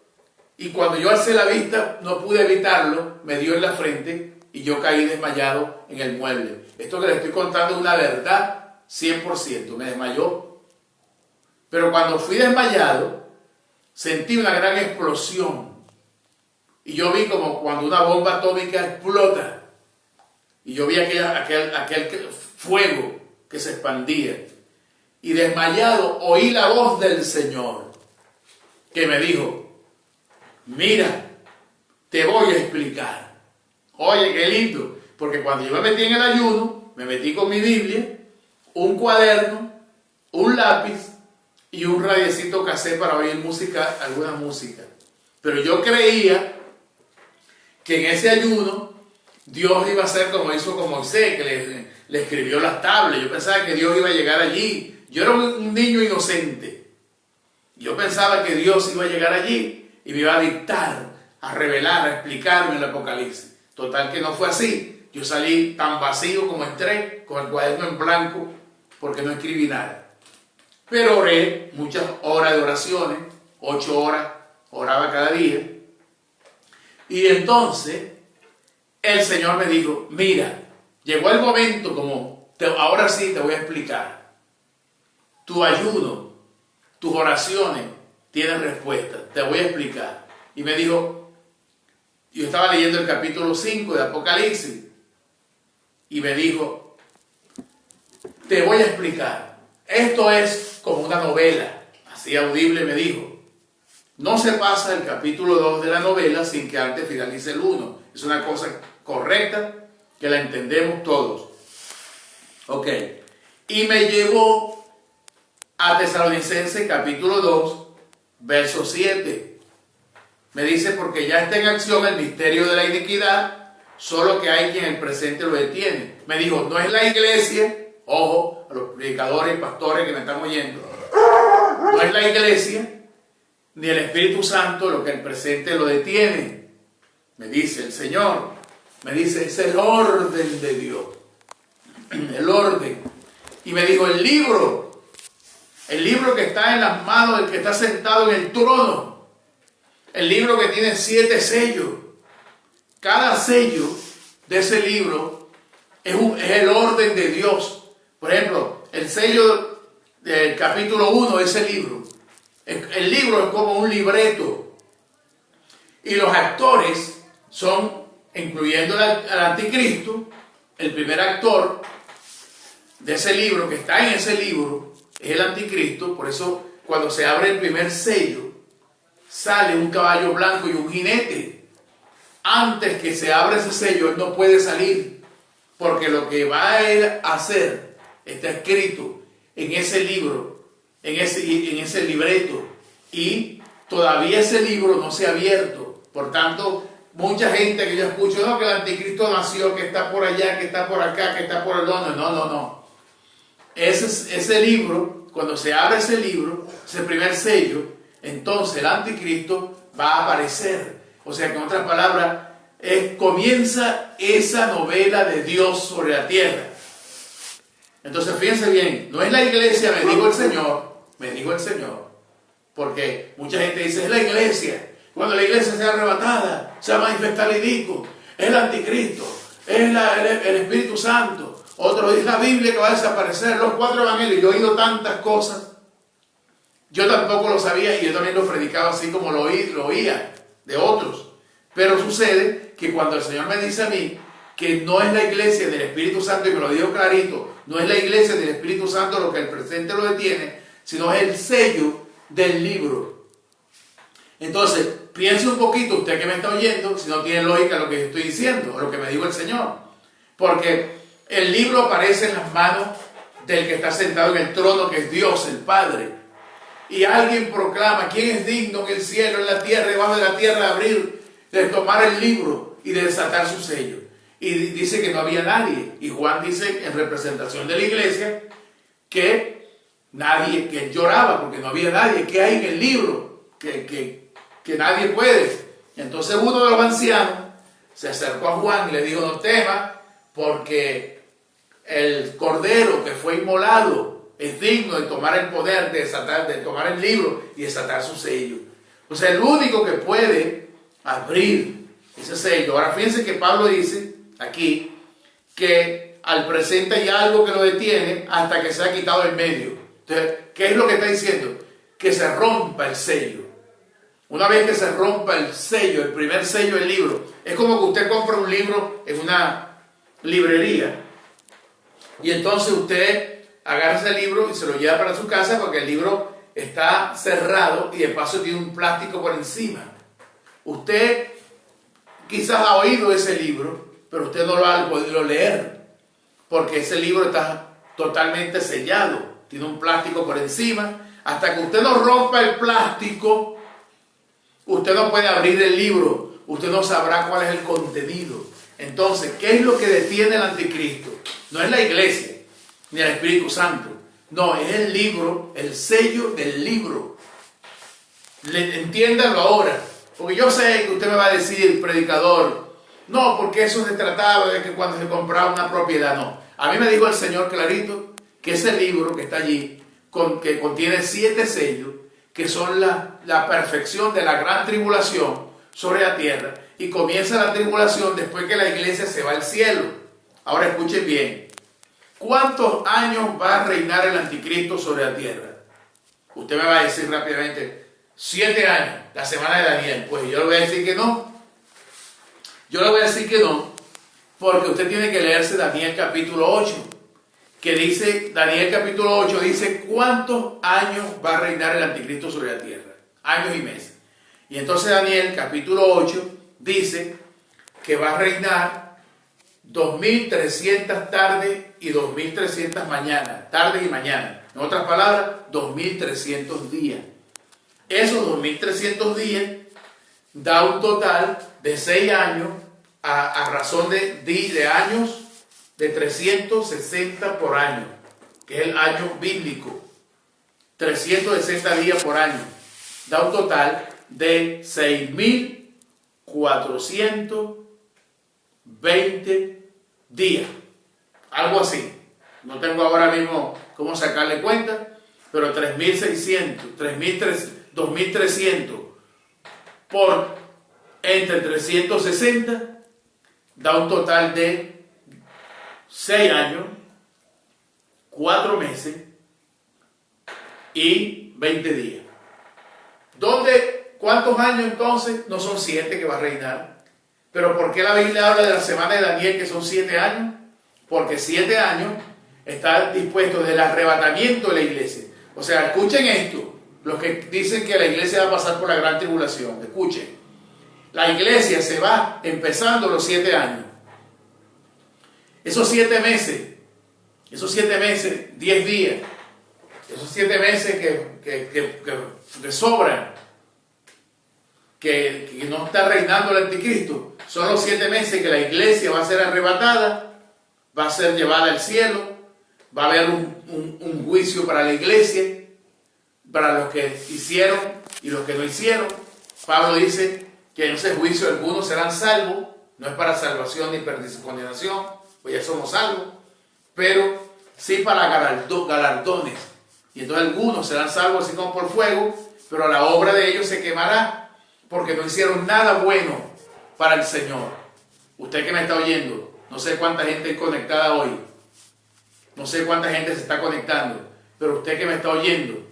S1: y cuando yo alcé la vista no pude evitarlo, me dio en la frente y yo caí desmayado en el mueble. Esto que les estoy contando es una verdad 100%, me desmayó. Pero cuando fui desmayado, sentí una gran explosión. Y yo vi como cuando una bomba atómica explota. Y yo vi aquel fuego que se expandía. Y desmayado oí la voz del Señor que me dijo: mira, te voy a explicar. Oye, qué lindo. Porque cuando yo me metí en el ayuno, me metí con mi Biblia, un cuaderno, un lápiz y un radiecito cassette para oír música, alguna música. Pero yo creía que en ese ayuno Dios iba a hacer como hizo con Moisés, que le escribió las tablas. Yo pensaba que Dios iba a llegar allí. Yo era un niño inocente. Yo pensaba que Dios iba a llegar allí y me iba a dictar, a revelar, a explicarme el Apocalipsis. Total que no fue así. Yo salí tan vacío como entré, con el cuaderno en blanco, porque no escribí nada. Pero oré muchas horas de oraciones, 8 horas, oraba cada día. Y entonces el Señor me dijo: mira, llegó el momento, ahora sí te voy a explicar. Tu ayuno, tus oraciones tienen respuesta, te voy a explicar. Y me dijo: Yo estaba leyendo el capítulo 5 de Apocalipsis y me dijo, te voy a explicar. Esto es como una novela, así audible me dijo. No se pasa el capítulo 2 de la novela sin que antes finalice el 1. Es una cosa correcta que la entendemos todos. Ok. Y me llevó a Tesalonicenses capítulo 2, verso 7. Me dice, porque ya está en acción el misterio de la iniquidad, solo que hay quien en el presente lo detiene. Me dijo, no es la iglesia, ojo, a los predicadores y pastores que me están oyendo, no es la iglesia ni el Espíritu Santo lo que el presente lo detiene. Me dice el Señor, me dice, es el orden de Dios, el orden. Y me dijo, el libro que está en las manos del que está sentado en el trono, el libro que tiene 7 sellos, cada sello de ese libro es el orden de Dios. Por ejemplo, el sello del capítulo 1 de ese libro, el libro es como un libreto, y los actores son, incluyendo al anticristo, el primer actor de ese libro que está en ese libro es el anticristo. Por eso cuando se abre el primer sello sale un caballo blanco y un jinete. Antes que se abra ese sello él no puede salir, porque lo que va a él a hacer está escrito en ese libro, en ese libreto, y todavía ese libro no se ha abierto. Por tanto, mucha gente que yo escucho, no, que el anticristo nació, que está por allá, que está por acá, que está por el donde. No. Ese libro, cuando se abre ese libro, ese primer sello, entonces el anticristo va a aparecer. O sea que en otras palabras, comienza esa novela de Dios sobre la tierra. Entonces fíjense bien, no es la iglesia, me dijo el Señor, porque mucha gente dice, es la iglesia. Cuando la iglesia sea arrebatada, se va a manifestar el Hijo, es el anticristo, es el Espíritu Santo. Otro dice la Biblia que va a desaparecer, los 4 evangelios. Yo he oído tantas cosas, yo tampoco lo sabía y yo también lo predicaba así como lo oía de otros. Pero sucede que cuando el Señor me dice a mí que no es la iglesia del Espíritu Santo, y me lo dijo clarito, no es la iglesia del Espíritu Santo lo que el presente lo detiene, sino es el sello del libro. Entonces, piense un poquito, usted que me está oyendo, si no tiene lógica lo que yo estoy diciendo, o lo que me dijo el Señor. Porque el libro aparece en las manos del que está sentado en el trono, que es Dios, el Padre. Y alguien proclama, ¿quién es digno en el cielo, en la tierra, debajo de la tierra, de abrir, de tomar el libro y de desatar su sello? Y dice que no había nadie. Y Juan dice, en representación de la iglesia, que nadie, que él lloraba porque no había nadie. ¿Qué hay en el libro? Que nadie puede. Entonces uno de los ancianos se acercó a Juan y le dijo, no temas, porque el cordero que fue inmolado es digno de tomar el poder, de tomar el libro y desatar su sello. O sea, el único que puede abrir ese sello. Ahora fíjense que Pablo dice aquí que al presente hay algo que lo detiene hasta que se ha quitado el medio. Entonces, ¿qué es lo que está diciendo? Que se rompa el sello. Una vez que se rompa el sello, el primer sello del libro, es como que usted compra un libro en una librería y entonces usted agarra ese libro y se lo lleva para su casa porque el libro está cerrado y de paso tiene un plástico por encima. Usted quizás ha oído ese libro, pero usted no lo ha podido leer porque ese libro está totalmente sellado, tiene un plástico por encima. Hasta que usted no rompa el plástico, usted no puede abrir el libro, usted no sabrá cuál es el contenido. Entonces, ¿qué es lo que detiene al anticristo? No es la iglesia, ni el Espíritu Santo. No, es el libro, el sello del libro. Entiéndanlo ahora, porque yo sé que usted me va a decir, predicador, no, porque eso se trataba de que cuando se compraba una propiedad, no. A mí me dijo el Señor clarito que ese libro que está allí, que contiene 7 sellos, que son la perfección de la gran tribulación sobre la tierra, y comienza la tribulación después que la iglesia se va al cielo. Ahora escuchen bien, ¿cuántos años va a reinar el anticristo sobre la tierra? Usted me va a decir rápidamente, 7 años, la semana de Daniel. Pues yo le voy a decir que no. Yo le voy a decir que no, porque usted tiene que leerse Daniel capítulo 8, que dice, Daniel capítulo 8 dice cuántos años va a reinar el anticristo sobre la tierra, años y meses. Y entonces Daniel capítulo 8 dice que va a reinar 2300 tardes y 2300 mañanas, tardes y mañanas. En otras palabras, 2300 días. Esos 2300 días da un total de 6 años a razón de años de 360 por año, que es el año bíblico. 360 días por año. Da un total de 6420 días. Algo así. No tengo ahora mismo cómo sacarle cuenta, pero 3600, 2300 por entre 360 da un total de 6 años, 4 meses y 20 días. ¿Cuántos años entonces? No son 7 que va a reinar. Pero ¿por qué la Biblia habla de la semana de Daniel que son 7 años? Porque 7 años está dispuesto del arrebatamiento de la iglesia. O sea, escuchen esto, los que dicen que la iglesia va a pasar por la gran tribulación, escuchen. La iglesia se va empezando los 7 años. Esos 7 meses, 10 días, esos 7 meses que sobran, que no está reinando el anticristo, son los 7 meses que la iglesia va a ser arrebatada, va a ser llevada al cielo, va a haber un juicio para la iglesia, para los que hicieron y los que no hicieron. Pablo dice que en ese juicio algunos serán salvos, no es para salvación ni condenación, pues ya somos salvos, pero sí para galardones. Y entonces algunos serán salvos así como por fuego, pero la obra de ellos se quemará, porque no hicieron nada bueno para el Señor. Usted que me está oyendo, no sé cuánta gente es conectada hoy, no sé cuánta gente se está conectando, pero usted que me está oyendo,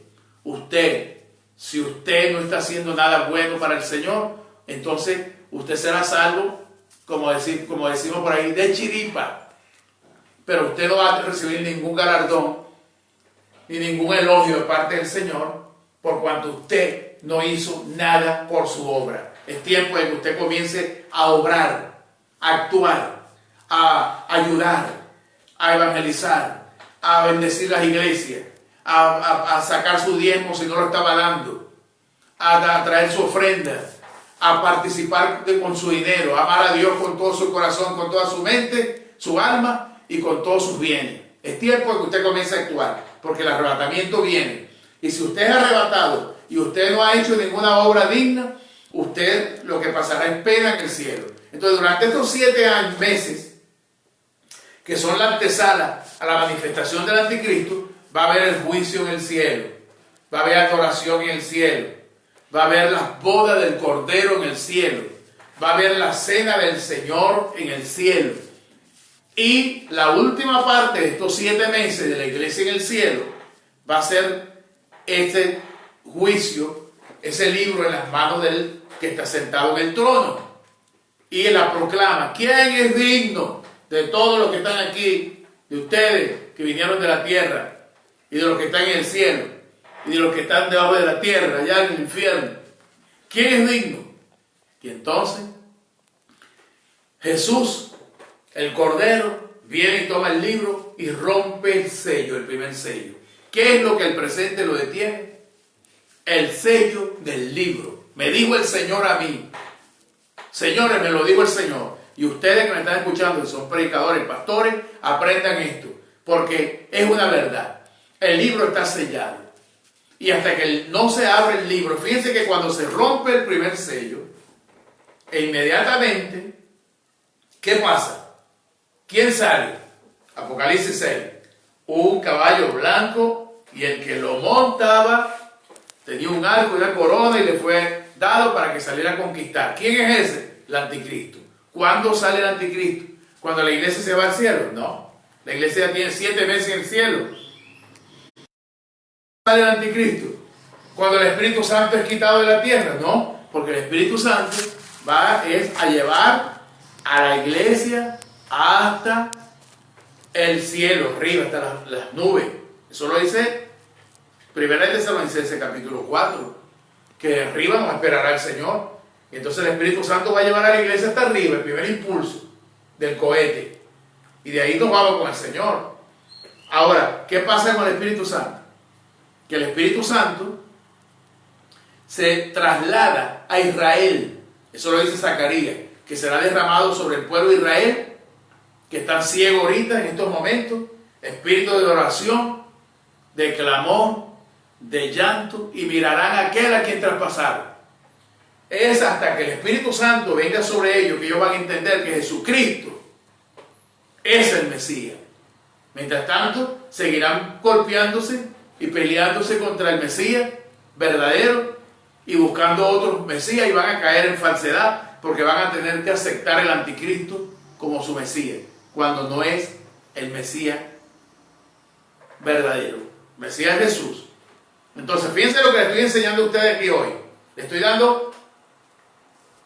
S1: si usted no está haciendo nada bueno para el Señor, entonces usted será salvo, como decimos por ahí, de chiripa. Pero usted no va a recibir ningún galardón, ni ningún elogio de parte del Señor, por cuanto usted no hizo nada por su obra. Es tiempo de que usted comience a obrar, a actuar, a ayudar, a evangelizar, a bendecir las iglesias, a sacar su diezmo si no lo estaba dando, a traer su ofrenda, a participar con su dinero, a amar a Dios con todo su corazón, con toda su mente, su alma y con todos sus bienes. Es tiempo de que usted comience a actuar, porque el arrebatamiento viene. Y si usted es arrebatado y usted no ha hecho ninguna obra digna, usted lo que pasará es pena en el cielo. Entonces, durante estos 7 meses, que son la antesala a la manifestación del anticristo, va a haber el juicio en el cielo, va a haber adoración en el cielo, va a haber las bodas del Cordero en el cielo, va a haber la cena del Señor en el cielo. Y la última parte de estos 7 meses de la iglesia en el cielo va a ser este juicio, ese libro en las manos del que está sentado en el trono. Y él la proclama: ¿quién es digno de todos los que están aquí, de ustedes que vinieron de la tierra, y de los que están en el cielo, y de los que están debajo de la tierra, allá en el infierno? ¿Quién es digno? Y entonces Jesús, el Cordero, viene y toma el libro y rompe el sello, el primer sello. ¿Qué es lo que el presente lo detiene? El sello del libro. Me dijo el Señor a mí. Señores, me lo dijo el Señor. Y ustedes que me están escuchando, que son predicadores, pastores, aprendan esto, porque es una verdad. El libro está sellado. Y hasta que no se abre el libro, fíjense que cuando se rompe el primer sello, e inmediatamente, ¿qué pasa? ¿Quién sale? Apocalipsis 6. Un caballo blanco, y el que lo montaba tenía un arco y una corona y le fue dado para que saliera a conquistar. ¿Quién es ese? El anticristo. ¿Cuándo sale el anticristo? ¿Cuando la iglesia se va al cielo? No. La iglesia ya tiene 7 meses en el cielo. ¿Sale el anticristo? ¿Cuando el Espíritu Santo es quitado de la tierra? No, porque el Espíritu Santo va a llevar a la iglesia hasta el cielo, arriba, hasta las nubes. Eso lo dice 1 Tesalonicenses capítulo 4, que arriba nos esperará el Señor. Y entonces el Espíritu Santo va a llevar a la iglesia hasta arriba, el primer impulso del cohete. Y de ahí nos vamos con el Señor. Ahora, ¿qué pasa con el Espíritu Santo? Que el Espíritu Santo se traslada a Israel. Eso lo dice Zacarías, que será derramado sobre el pueblo de Israel, que están ciegos ahorita en estos momentos, espíritu de oración, de clamor, de llanto, y mirarán a aquel a quien traspasaron. Es hasta que el Espíritu Santo venga sobre ellos que ellos van a entender que Jesucristo es el Mesías. Mientras tanto, seguirán golpeándose y peleándose contra el Mesías verdadero y buscando otros Mesías, y van a caer en falsedad porque van a tener que aceptar el anticristo como su Mesías, cuando no es el Mesías verdadero. Mesías es Jesús. Entonces, fíjense lo que les estoy enseñando a ustedes aquí hoy. Les estoy dando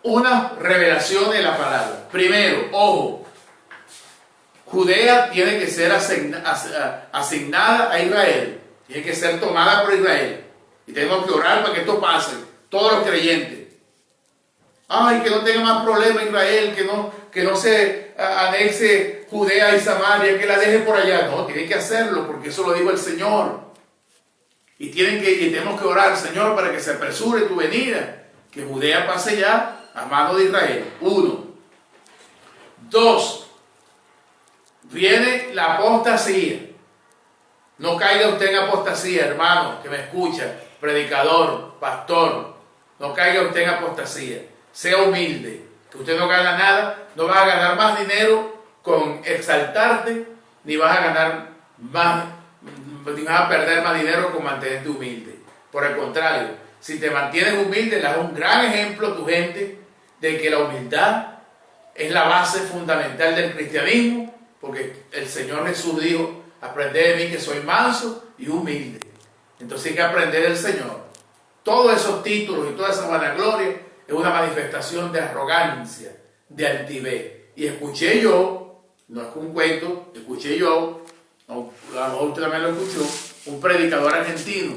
S1: una revelación de la palabra. Primero, ojo, Judea tiene que ser asignada a Israel, tiene que ser tomada por Israel, y tenemos que orar para que esto pase, todos los creyentes. Ay, que no tenga más problemas Israel, que no se anexe Judea y Samaria, que la deje por allá. No, tiene que hacerlo, porque eso lo dijo el Señor. Y tenemos que orar, Señor, para que se apresure tu venida, que Judea pase ya a mano de Israel. 1. 2. Viene la apostasía. No caiga usted en apostasía, hermano, que me escucha, predicador, pastor. No caiga usted en apostasía. Sea humilde, que usted no gana nada, no vas a ganar más dinero con exaltarte, ni vas a ganar más, ni vas a perder más dinero con mantenerte humilde. Por el contrario, si te mantienes humilde, le das un gran ejemplo a tu gente de que la humildad es la base fundamental del cristianismo, porque el Señor Jesús dijo: aprended de mí que soy manso y humilde. Entonces hay que aprender del Señor. Todos esos títulos y toda esa vanagloria es una manifestación de arrogancia, de altivez. Y escuché yo, no es un cuento, escuché yo, a lo mejor usted también lo escuchó, un predicador argentino,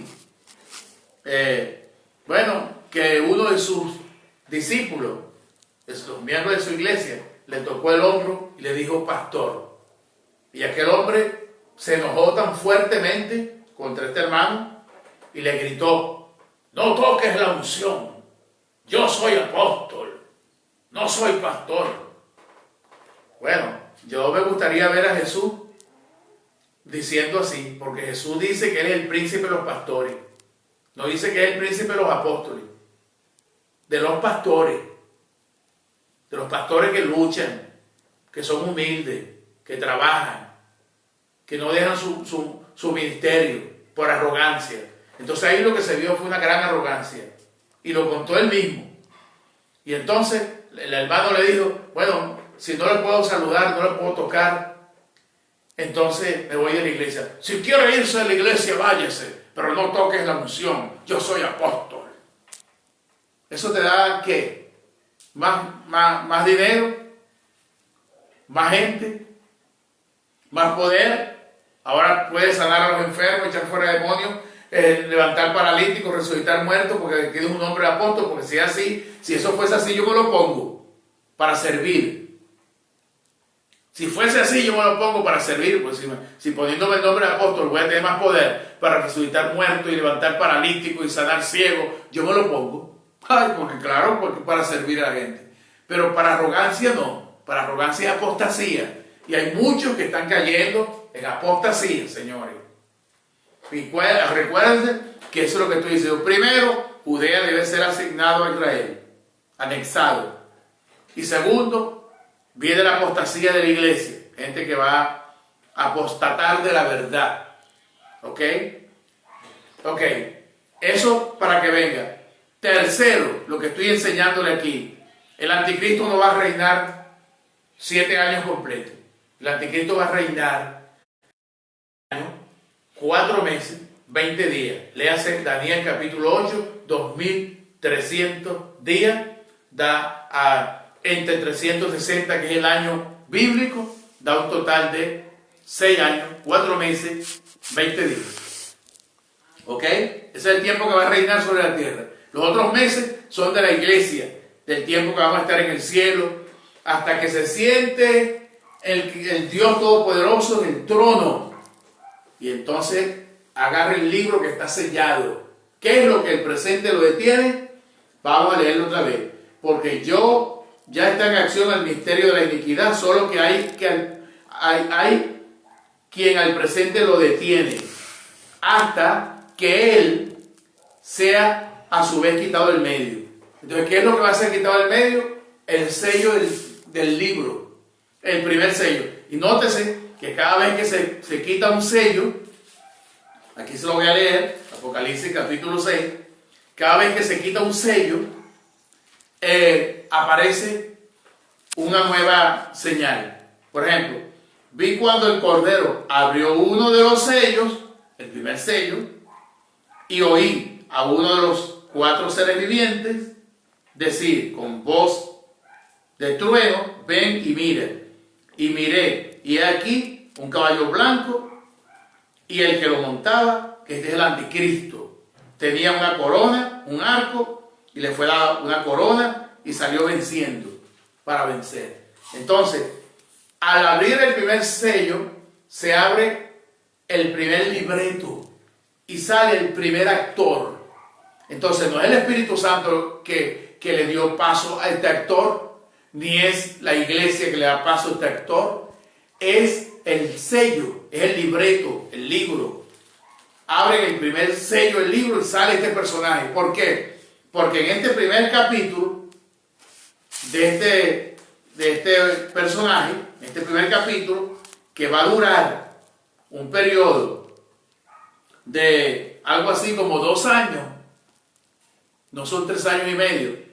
S1: que uno de sus discípulos, los miembros de su iglesia, le tocó el hombro y le dijo pastor. Y aquel hombre se enojó tan fuertemente contra este hermano y le gritó: no toques la unción. Yo soy apóstol, no soy pastor. Bueno, yo me gustaría ver a Jesús diciendo así, porque Jesús dice que Él es el príncipe de los pastores. No dice que es el príncipe de los apóstoles. De los pastores que luchan, que son humildes, que trabajan, que no dejan su ministerio por arrogancia. Entonces ahí lo que se vio fue una gran arrogancia. Y lo contó él mismo. Y entonces el hermano le dijo: bueno, si no le puedo saludar, no le puedo tocar, entonces me voy de la iglesia. Si quiere irse de la iglesia, váyase, pero no toques la unción. Yo soy apóstol. ¿Eso te da qué? ¿Más dinero? ¿Más gente? ¿Más poder? Ahora puedes sanar a los enfermos, echar fuera demonios, levantar paralíticos, resucitar muertos, porque tienes un nombre de apóstol. Porque si es así, si eso fuese así, yo me lo pongo para servir. Si fuese así, yo me lo pongo para servir. Pues si poniéndome el nombre de apóstol voy a tener más poder para resucitar muertos y levantar paralíticos y sanar ciegos, yo me lo pongo. Ay, porque claro, porque para servir a la gente. Pero para arrogancia no. Para arrogancia es apostasía. Y hay muchos que están cayendo en apostasía, señores. Y recuérdense que eso es lo que estoy diciendo. Primero, Judea debe ser asignado a Israel, anexado. Y segundo, viene la apostasía de la iglesia, gente que va a apostatar de la verdad. ¿Ok? Ok, eso para que venga. Tercero, lo que estoy enseñándole aquí, el anticristo no va a reinar 7 años completos. El anticristo va a reinar 4 meses, 20 días. Léase Daniel capítulo 8, 2300 días. entre 360, que es el año bíblico, da un total de 6 años, 4 meses, 20 días. ¿Ok? Ese es el tiempo que va a reinar sobre la tierra. Los otros meses son de la iglesia, del tiempo que vamos a estar en el cielo, hasta que se siente el Dios Todopoderoso en el trono. Y entonces agarra el libro que está sellado. ¿Qué es lo que el presente lo detiene? Vamos a leerlo otra vez. Porque ya está en acción el misterio de la iniquidad, solo que hay quien al presente lo detiene, hasta que él sea a su vez quitado del medio. Entonces, ¿qué es lo que va a ser quitado del medio? El sello del libro, el primer sello. Y nótese que cada vez que se quita un sello, aquí se lo voy a leer, Apocalipsis capítulo 6, cada vez que se quita un sello, aparece una nueva señal. Por ejemplo, vi cuando el Cordero abrió uno de los sellos, el primer sello, y oí a uno de los 4 seres vivientes decir con voz de trueno: ven y mira. Y miré, y he aquí un caballo blanco, y el que lo montaba, que este es el anticristo, tenía una corona, un arco, y le fue dada una corona, y salió venciendo para vencer. Entonces, al abrir el primer sello, se abre el primer libreto y sale el primer actor. Entonces, no es el Espíritu Santo que le dio paso a este actor, ni es la iglesia que le da paso a este actor, es el sello, es el libreto, el libro. Abren el primer sello, el libro, y sale este personaje. ¿Por qué? Porque en este primer capítulo de este personaje, este primer capítulo, que va a durar un periodo de algo así como 2 años, no son 3 años y medio,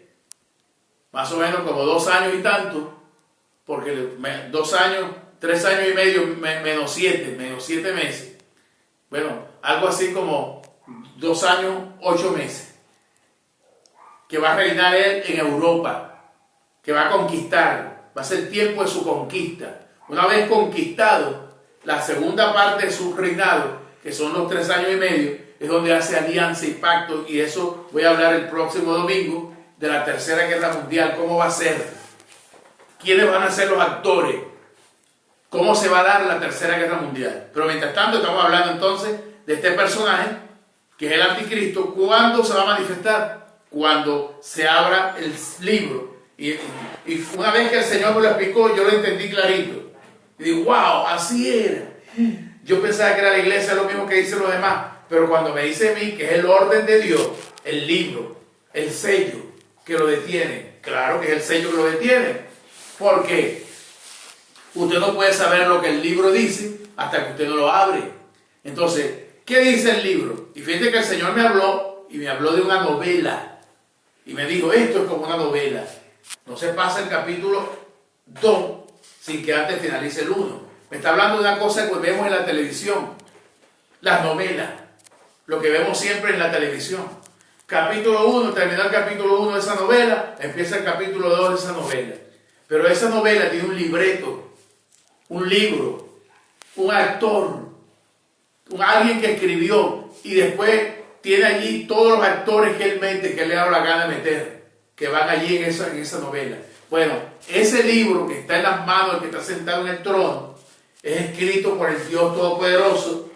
S1: más o menos como 2 años y tanto, porque 2 años, 3 años y medio menos 7 meses, bueno, algo así como 2 años, 8 meses, que va a reinar él en Europa, que va a conquistar, va a ser tiempo de su conquista. Una vez conquistado, la segunda parte de su reinado, que son los 3 años y medio, es donde hace alianza y pacto, y eso voy a hablar el próximo domingo, de la Tercera Guerra Mundial, cómo va a ser, quiénes van a ser los actores, cómo se va a dar la Tercera Guerra Mundial. Pero mientras tanto estamos hablando entonces de este personaje, que es el anticristo. ¿Cuándo se va a manifestar? Cuando se abra el libro. Y una vez que el Señor me lo explicó, yo lo entendí clarito. Y digo, wow, así era. Yo pensaba que era la iglesia lo mismo que dicen los demás, pero cuando me dice a mí que es el orden de Dios, el libro, el sello que lo detiene, claro que es el sello que lo detiene, porque usted no puede saber lo que el libro dice hasta que usted no lo abre. Entonces, ¿qué dice el libro? Y fíjate que el Señor me habló, y me habló de una novela, y me dijo, esto es como una novela. No se pasa el capítulo 2 sin que antes finalice el 1. Me está hablando de una cosa que vemos en la televisión, las novelas, lo que vemos siempre en la televisión. Capítulo 1, termina el capítulo 1 de esa novela, empieza el capítulo 2 de esa novela. Pero esa novela tiene un libreto, un libro, un actor, alguien que escribió, y después tiene allí todos los actores que él mete, que él le da la gana de meter, que van allí en esa novela. Bueno, ese libro que está en las manos del que está sentado en el trono es escrito por el Dios Todopoderoso,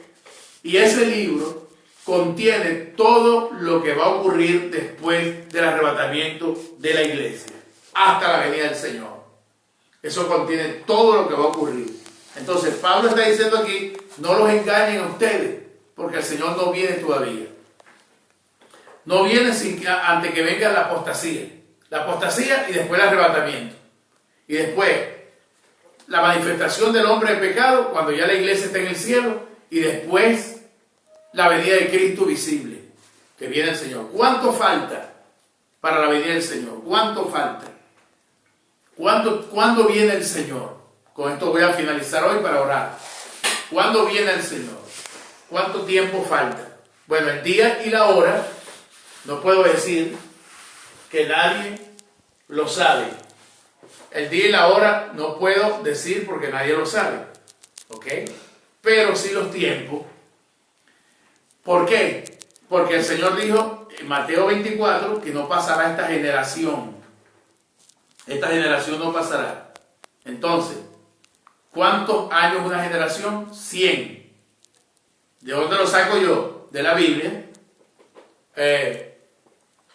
S1: y ese libro contiene todo lo que va a ocurrir después del arrebatamiento de la iglesia, hasta la venida del Señor. Eso contiene todo lo que va a ocurrir. Entonces, Pablo está diciendo aquí, no los engañen a ustedes, porque el Señor no viene todavía. No viene antes que venga la apostasía. La apostasía y después el arrebatamiento. Y después, la manifestación del hombre de pecado, cuando ya la iglesia está en el cielo, y después la venida de Cristo visible, que viene el Señor. ¿Cuánto falta para la venida del Señor? ¿Cuánto falta? ¿Cuándo viene el Señor? Con esto voy a finalizar hoy para orar. ¿Cuándo viene el Señor? ¿Cuánto tiempo falta? Bueno, el día y la hora, no puedo decir que nadie lo sabe, El día y la hora no puedo decir porque nadie lo sabe, ¿ok? Pero sí los tiempos. ¿Por qué? Porque el Señor dijo en Mateo 24 que no pasará esta generación. Esta generación no pasará. Entonces, ¿cuántos años una generación? 100. ¿De dónde lo saco yo? De la Biblia.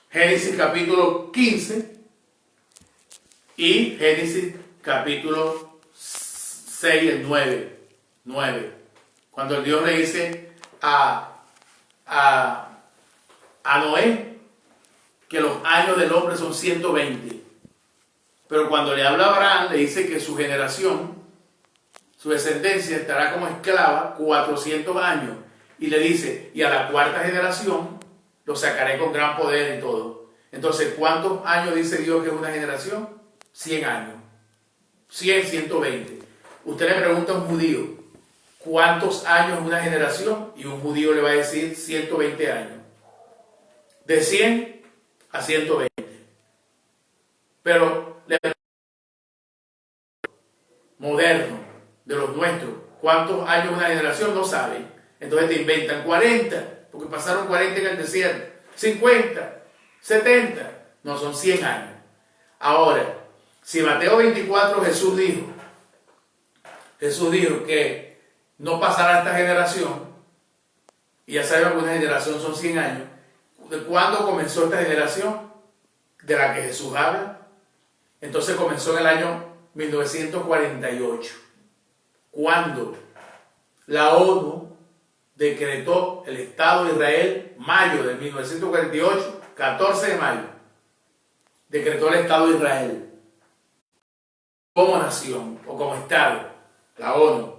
S1: Génesis capítulo 15 y Génesis capítulo 6, el 9. Cuando el Dios le dice a Noé que los años del hombre son 120. Pero cuando le habla a Abraham, le dice que su generación, su descendencia, estará como esclava 400 años. Y le dice, y a la cuarta generación lo sacaré con gran poder y todo. Entonces, ¿cuántos años dice Dios que es una generación? 100 años. 100, 120. Usted le pregunta a un judío, ¿cuántos años es una generación? Y un judío le va a decir 120 años. De 100 a 120. Pero moderno, de los nuestros, ¿cuántos años una generación? No saben. Entonces te inventan 40, porque pasaron 40 en el desierto, 50, 70, no, son 100 años. Ahora, si Mateo 24 Jesús dijo que no pasará esta generación, y ya sabemos que una generación son 100 años, ¿de cuándo comenzó esta generación de la que Jesús habla? Entonces comenzó en el año 1948, cuando la ONU decretó el Estado de Israel, mayo de 1948, 14 de mayo, decretó el Estado de Israel como nación o como Estado. La ONU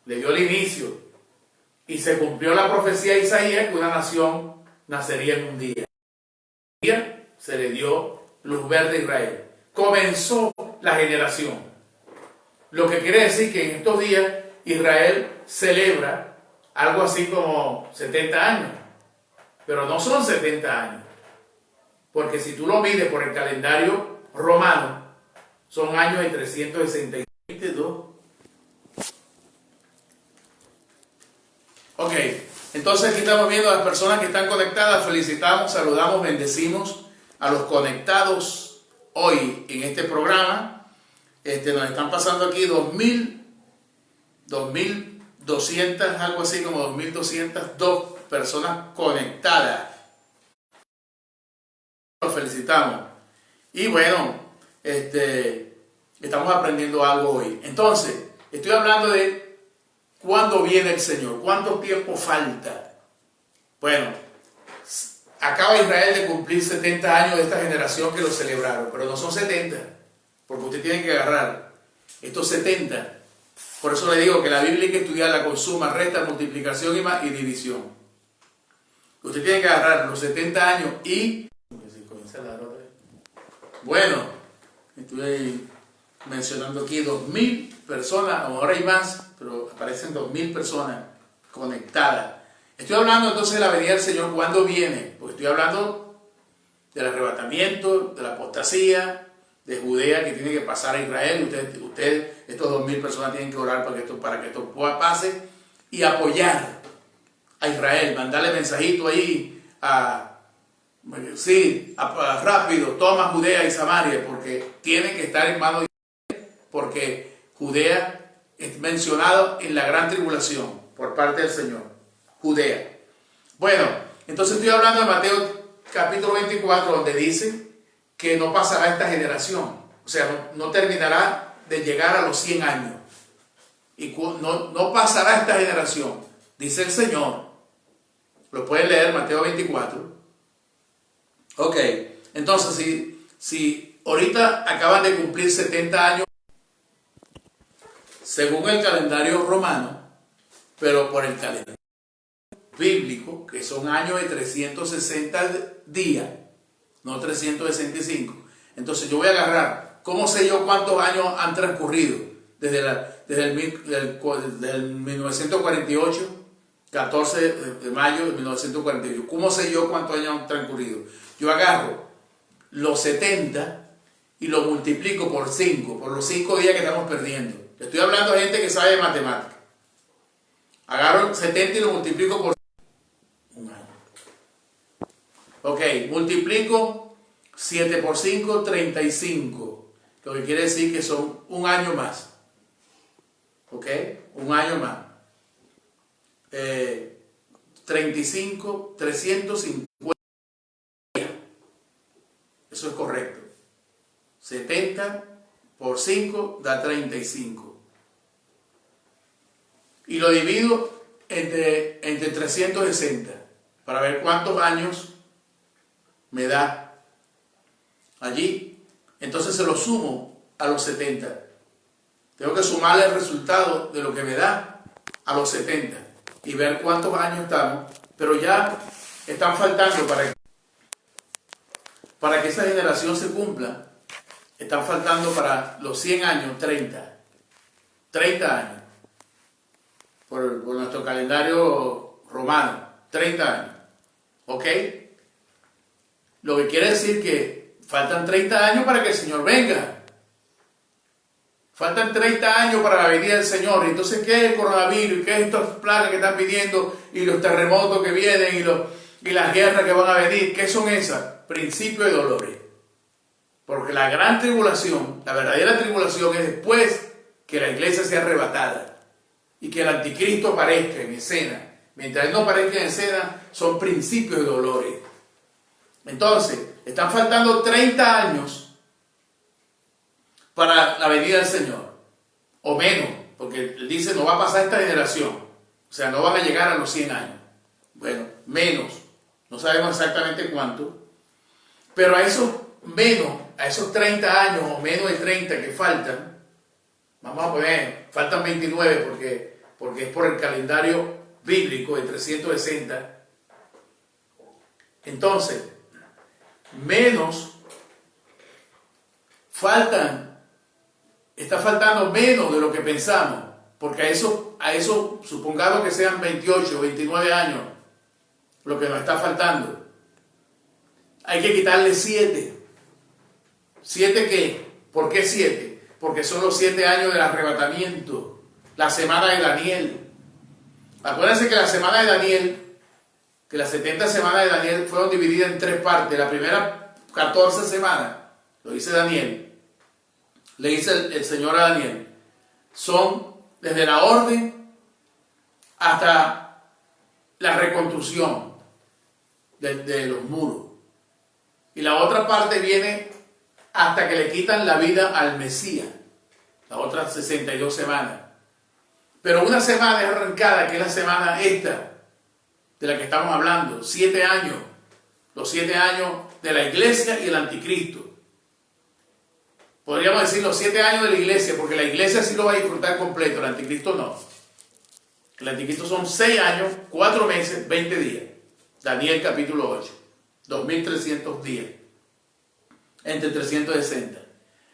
S1: le dio el inicio y se cumplió la profecía de Isaías que una nación nacería en un día. Un día se le dio luz verde a Israel. Comenzó la generación. Lo que quiere decir que en estos días Israel celebra algo así como 70 años. Pero no son 70 años. Porque si tú lo mides por el calendario romano, son años de 362. Ok, entonces aquí estamos viendo a las personas que están conectadas. Felicitamos, saludamos, bendecimos a los conectados hoy en este programa. Nos están pasando aquí 2.200, algo así como 2.202 personas conectadas. Los felicitamos. Y bueno, estamos aprendiendo algo hoy. Entonces, estoy hablando de cuándo viene el Señor, cuánto tiempo falta. Bueno, acaba Israel de cumplir 70 años de esta generación que lo celebraron, pero no son 70, porque usted tiene que agarrar estos 70. Por eso le digo que la Biblia hay que estudiarla con suma, resta, multiplicación y división. Usted tiene que agarrar los 70 años y... Bueno, estoy mencionando aquí 2.000 personas, a lo mejor hay más, pero aparecen 2.000 personas conectadas. Estoy hablando entonces de la venida del Señor, ¿cuándo viene? Porque estoy hablando del arrebatamiento, de la apostasía, de Judea que tiene que pasar a Israel. Usted, estos 2.000 personas tienen que orar para que esto pase y apoyar a Israel, mandarle mensajito ahí rápido, toma Judea y Samaria, porque tiene que estar en manos de Israel, porque Judea es mencionado en la gran tribulación por parte del Señor. Judea. Bueno, entonces estoy hablando de Mateo capítulo 24, donde dice que no pasará esta generación, o sea, no terminará de llegar a los 100 años, y no pasará esta generación, dice el Señor. Lo pueden leer, Mateo 24. Ok, entonces si ahorita acaban de cumplir 70 años, según el calendario romano, pero por el calendario bíblico, que son años de 360 días, no 365. Entonces yo voy a agarrar, ¿cómo sé yo cuántos años han transcurrido? Desde el 1948, 14 de mayo de 1948. ¿Cómo sé yo cuántos años han transcurrido? Yo agarro los 70 y lo multiplico por 5, por los 5 días que estamos perdiendo. Le estoy hablando a gente que sabe de matemáticas. Agarro 70 y lo multiplico por un año. Ok, multiplico 7 por 5, 35. Lo que quiere decir que son un año más. Ok, un año más. 35, 350. Eso es correcto. 70 por 5 da 35. Y lo divido entre 360 para ver cuántos años me da allí. Entonces se lo sumo a los 70. Tengo que sumarle el resultado de lo que me da a los 70 y ver cuántos años estamos. Pero ya están faltando para que esa generación se cumpla. Están faltando para los 100 años 30 años. Por nuestro calendario romano, 30 años. ¿Ok? Lo que quiere decir que faltan 30 años para que el Señor venga. Faltan 30 años para la venida del Señor. Entonces, ¿qué es el coronavirus? ¿Qué es estas plagas que están pidiendo? Y los terremotos que vienen y las guerras que van a venir. ¿Qué son esas? Principios de dolores. Porque la gran tribulación, la verdadera tribulación es después que la iglesia sea arrebatada y que el anticristo aparezca en escena. Mientras él no aparezca en escena, son principios de dolores. Entonces, están faltando 30 años para la venida del Señor, o menos, porque él dice no va a pasar esta generación, o sea, no van a llegar a los 100 años. Bueno, menos, no sabemos exactamente cuánto, pero a esos 30 años o menos de 30 que faltan, vamos a poner, faltan 29 porque es por el calendario bíblico de 360, entonces, está faltando menos de lo que pensamos, porque a eso supongamos que sean 28 o 29 años, lo que nos está faltando. Hay que quitarle 7. ¿7 qué? ¿Por qué 7? Porque son los 7 años del arrebatamiento, la semana de Daniel. Acuérdense que la semana de Daniel, que las 70 semanas de Daniel fueron divididas en 3 partes. La primera 14 semanas, lo dice Daniel, le dice el Señor a Daniel, son desde la orden hasta la reconstrucción de los muros. Y la otra parte viene hasta que le quitan la vida al Mesías, las otras 62 semanas. Pero una semana es arrancada, que es la semana esta, de la que estamos hablando, 7 años, los 7 años de la iglesia y el anticristo. Podríamos decir los 7 años de la iglesia, porque la iglesia sí lo va a disfrutar completo, el anticristo no. El anticristo son 6 años, 4 meses, 20 días. Daniel capítulo 8, 2300 días, entre 360.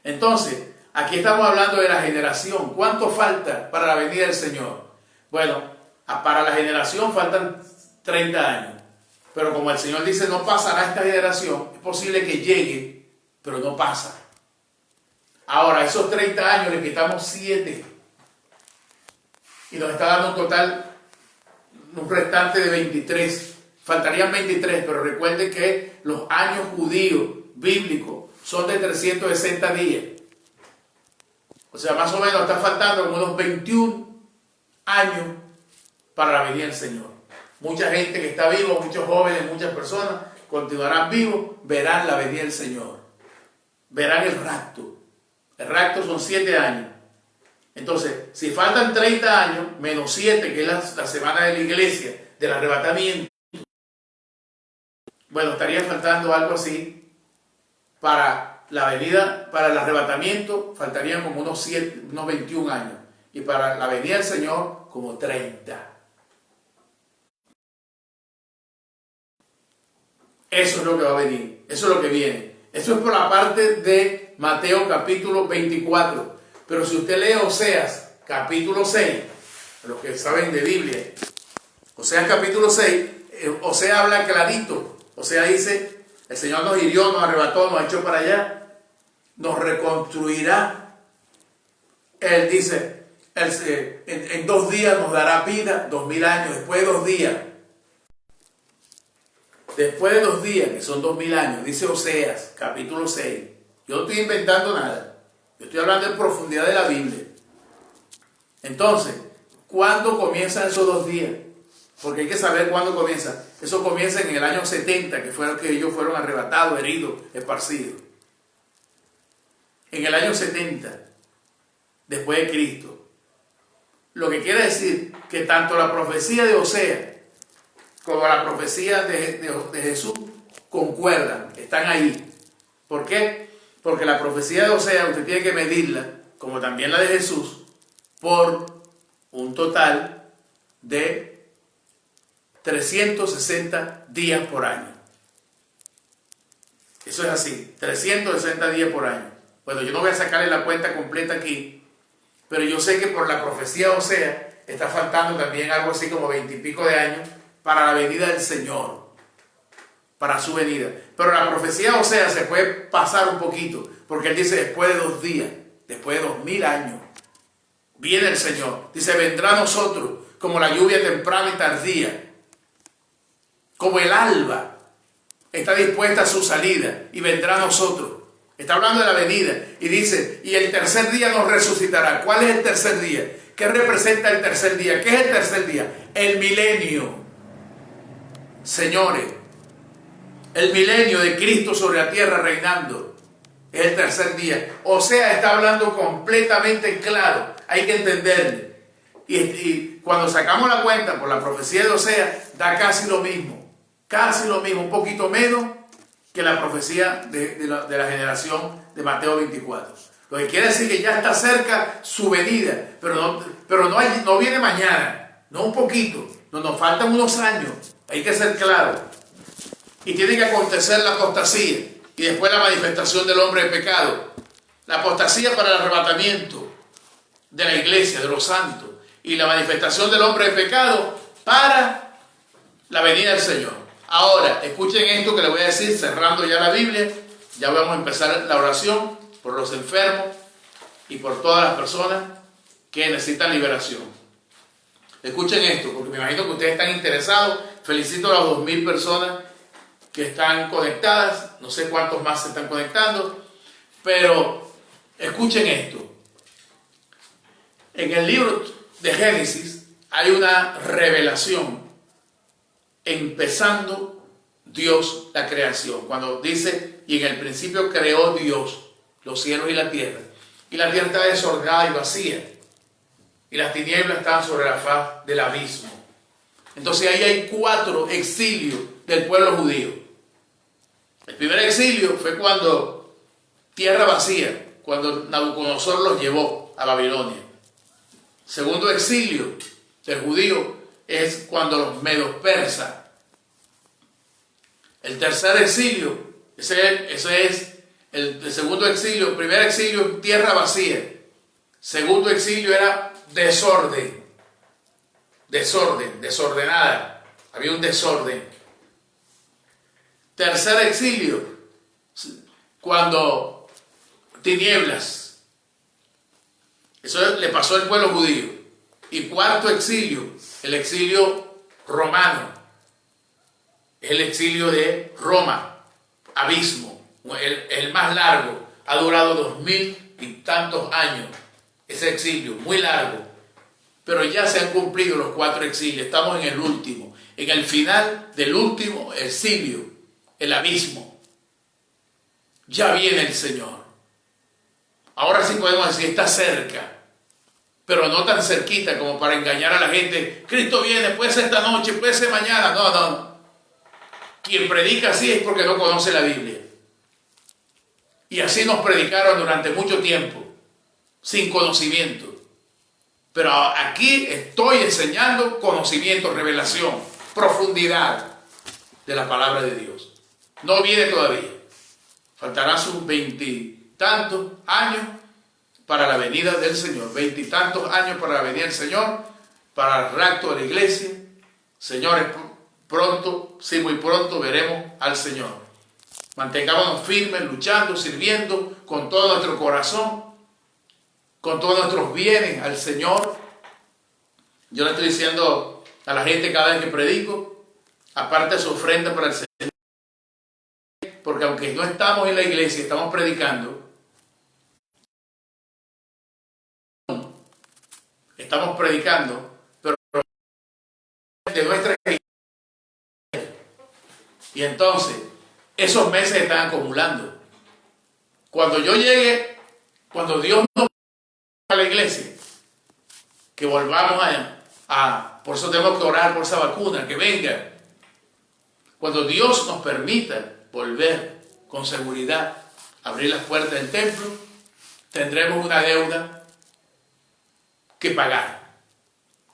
S1: Entonces, aquí estamos hablando de la generación. ¿Cuánto falta para la venida del Señor? Bueno, para la generación faltan 30 años. Pero como el Señor dice, no pasará esta generación, es posible que llegue, pero no pasa. Ahora, esos 30 años le quitamos 7 y nos está dando un total, un restante de 23. Faltarían 23, pero recuerden que los años judíos bíblicos son de 360 días. O sea, más o menos está faltando como unos 21 años para la venida del Señor. Mucha gente que está viva, muchos jóvenes, muchas personas continuarán vivos, verán la venida del Señor. Verán el rapto. El rapto son 7 años. Entonces, si faltan 30 años, menos 7, que es la semana de la iglesia, del arrebatamiento, bueno, estaría faltando algo así para la venida, para el arrebatamiento, faltarían como unos 21 años. Y para la venida del Señor, como 30. Eso es lo que va a venir, eso es lo que viene. Eso es por la parte de Mateo capítulo 24. Pero si usted lee Oseas capítulo 6, los que saben de Biblia, Oseas capítulo 6, Oseas habla clarito. Oseas dice, el Señor nos hirió, nos arrebató, nos echó para allá. nos reconstruirá. Él dice, en 2 días nos dará vida, 2000 años, después de 2 días. Después de 2 días, que son 2000 años, dice Oseas, capítulo 6. Yo no estoy inventando nada. Yo estoy hablando en profundidad de la Biblia. Entonces, ¿cuándo comienzan esos 2 días? Porque hay que saber cuándo comienza. Eso comienza en el año 70, que fue que ellos fueron arrebatados, heridos, esparcidos. En el año 70, después de Cristo. Lo que quiere decir que tanto la profecía de Oseas como la profecía de Jesús concuerdan, están ahí. ¿Por qué? Porque la profecía de Oseas usted tiene que medirla, como también la de Jesús, por un total de 360 días por año. Eso es así, 360 días por año. Bueno, yo no voy a sacarle la cuenta completa aquí, pero yo sé que por la profecía de Oseas está faltando también algo así como 20 y pico de años para la venida del Señor, para su venida. Pero la profecía de Oseas se puede pasar un poquito, porque él dice después de 2 días, después de 2000 años, viene el Señor. Dice, vendrá a nosotros como la lluvia temprana y tardía, como el alba está dispuesta a su salida y vendrá a nosotros. Está hablando de la venida y dice, y el tercer día nos resucitará. ¿Cuál es el tercer día? ¿Qué representa el tercer día? ¿Qué es el tercer día? El milenio. Señores, el milenio de Cristo sobre la tierra reinando es el tercer día. O sea, está hablando completamente claro. Hay que entenderle. Y cuando sacamos la cuenta por la profecía de Oseas, da casi lo mismo. Casi lo mismo, un poquito menos que la profecía de la generación de Mateo 24. Lo que quiere decir que ya está cerca su venida, pero no viene mañana, no un poquito, nos faltan unos años, hay que ser claro. Y tiene que acontecer la apostasía y después la manifestación del hombre de pecado. La apostasía para el arrebatamiento de la iglesia, de los santos, y la manifestación del hombre de pecado para la venida del Señor. Ahora, escuchen esto que les voy a decir, cerrando ya la Biblia. Ya vamos a empezar la oración por los enfermos y por todas las personas que necesitan liberación. Escuchen esto, porque me imagino que ustedes están interesados. Felicito a las 2000 personas que están conectadas. No sé cuántos más se están conectando, pero escuchen esto. En el libro de Génesis hay una revelación empezando Dios la creación. Cuando dice, y en el principio creó Dios los cielos y la tierra. Y la tierra estaba desordenada y vacía. Y las tinieblas estaban sobre la faz del abismo. Entonces ahí hay 4 exilios del pueblo judío. El primer exilio fue cuando tierra vacía, cuando Nabucodonosor los llevó a Babilonia. Segundo exilio del judío es cuando los medos persas. El tercer exilio, ese es el segundo exilio. El primer exilio, tierra vacía. Segundo exilio era desorden. Desordenada. Había un desorden. Tercer exilio, cuando tinieblas. Eso le pasó al pueblo judío. Y cuarto exilio, el exilio romano. El exilio de Roma, abismo, el más largo, ha durado 2000 y tantos años, ese exilio, muy largo, pero ya se han cumplido los 4 exilios, estamos en el último, en el final del último exilio, el abismo. Ya viene el Señor. Ahora sí podemos decir, está cerca, pero no tan cerquita como para engañar a la gente. Cristo viene, puede ser esta noche, puede ser mañana. No. Quien predica así es porque no conoce la Biblia. Y así nos predicaron durante mucho tiempo, sin conocimiento. Pero aquí estoy enseñando conocimiento, revelación, profundidad de la palabra de Dios. No viene todavía. Faltarán sus 20 y tantos años para la venida del Señor. 20 y tantos años para la venida del Señor, para el rapto de la iglesia. Señores, pronto, sí, muy pronto veremos al Señor. Mantengámonos firmes, luchando, sirviendo con todo nuestro corazón, con todos nuestros bienes al Señor. Yo le estoy diciendo a la gente cada vez que predico, aparte su ofrenda para el Señor, porque aunque no estamos en la iglesia, estamos predicando, pero de nuestra iglesia. Y entonces, esos meses están acumulando. Cuando yo llegue, cuando Dios nos a la iglesia, que volvamos por eso tenemos que orar por esa vacuna, que venga. Cuando Dios nos permita volver con seguridad, abrir las puertas del templo, tendremos una deuda que pagar.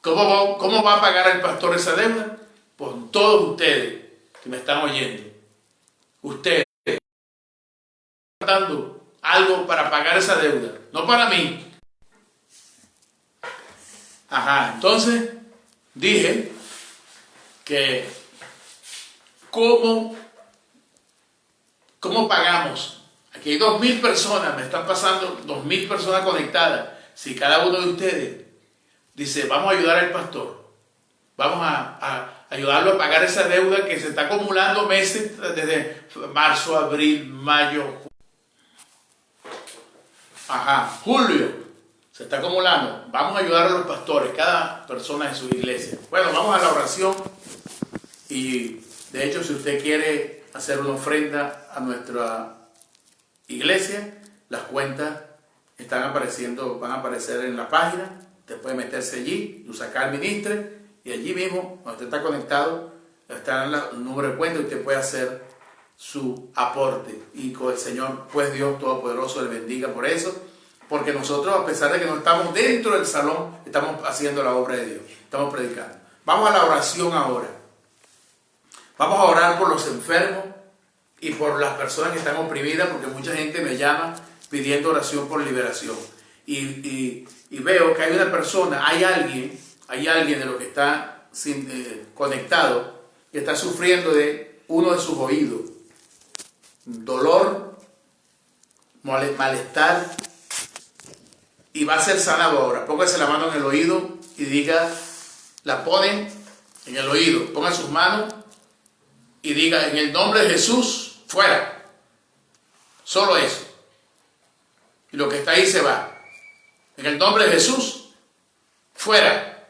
S1: ¿Cómo va a pagar el pastor esa deuda? Por todos ustedes que me están oyendo. Ustedes están dando algo para pagar esa deuda, no para mí. Entonces dije que ¿cómo pagamos? Aquí hay 2.000 personas, me están pasando 2.000 personas conectadas. Si cada uno de ustedes dice, vamos a ayudar al pastor, vamos a ayudarlo a pagar esa deuda que se está acumulando meses, desde marzo, abril, mayo, julio, se está acumulando. Vamos a ayudar a los pastores, cada persona en su iglesia. Bueno, vamos a la oración. Y de hecho, si usted quiere hacer una ofrenda a nuestra iglesia, las cuentas van a aparecer en la página. Usted puede meterse allí, sacar ministre, y allí mismo, cuando usted está conectado, está el número de cuenta y usted puede hacer su aporte. Y con el Señor, pues Dios Todopoderoso le bendiga por eso, porque nosotros, a pesar de que no estamos dentro del salón, estamos haciendo la obra de Dios, estamos predicando. Vamos a la oración ahora. Vamos a orar por los enfermos y por las personas que están oprimidas, porque mucha gente me llama pidiendo oración por liberación. Y veo que hay una persona, hay alguien de los que está conectado, que está sufriendo de uno de sus oídos. Dolor, malestar, y va a ser sanado ahora. Póngase la mano en el oído y diga, la ponen en el oído, ponga sus manos y diga, en el nombre de Jesús, fuera. Solo eso. Y lo que está ahí se va. En el nombre de Jesús, fuera.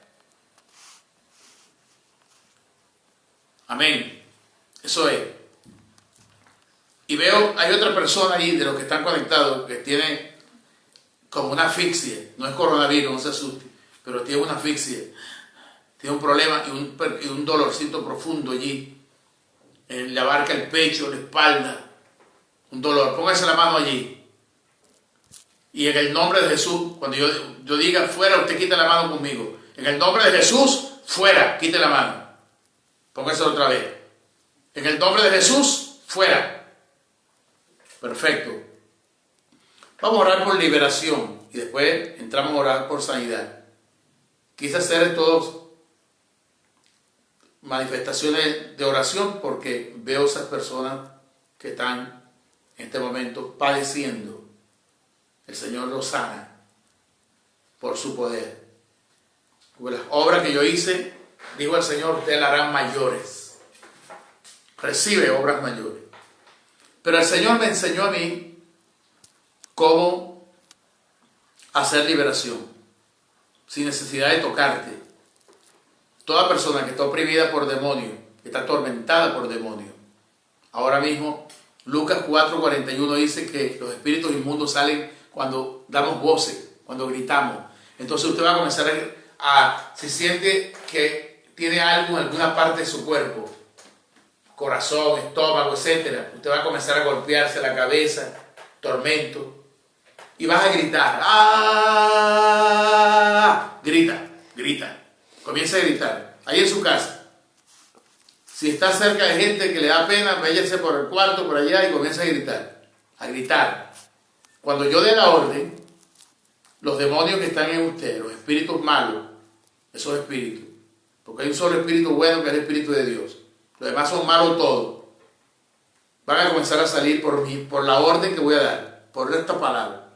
S1: Amén. Eso es. Y veo, hay otra persona ahí de los que están conectados que tiene como una asfixia. No es coronavirus, no se asuste, pero tiene una asfixia. Tiene un problema y un dolorcito profundo allí. Le abarca el pecho, la espalda. Un dolor. Póngase la mano allí. Y en el nombre de Jesús, cuando yo diga fuera, usted quita la mano conmigo. En el nombre de Jesús, fuera, quite la mano. Póngase otra vez. En el nombre de Jesús, fuera. Perfecto. Vamos a orar por liberación y después entramos a orar por sanidad. Quise hacer todos manifestaciones de oración porque veo esas personas que están en este momento padeciendo. El Señor los sana por su poder. Porque las obras que yo hice, digo al Señor, ustedes las harán mayores. Recibe obras mayores. Pero el Señor me enseñó a mí cómo hacer liberación sin necesidad de tocarte. Toda persona que está oprimida por demonios, que está atormentada por demonios. Ahora mismo, Lucas 4:41 dice que los espíritus inmundos salen cuando damos voces, cuando gritamos. Entonces usted va a comenzar si siente que tiene algo en alguna parte de su cuerpo, corazón, estómago, etc., usted va a comenzar a golpearse la cabeza, tormento, y vas a gritar. ¡Ah! Grita. Comienza a gritar, ahí en su casa. Si está cerca de gente que le da pena, váyase por el cuarto, por allá, y comienza a gritar. Cuando yo dé la orden, los demonios que están en usted, los espíritus malos, esos espíritus, porque hay un solo espíritu bueno que es el Espíritu de Dios. Los demás son malos todos. van a comenzar a salir por la orden que voy a dar, por esta palabra,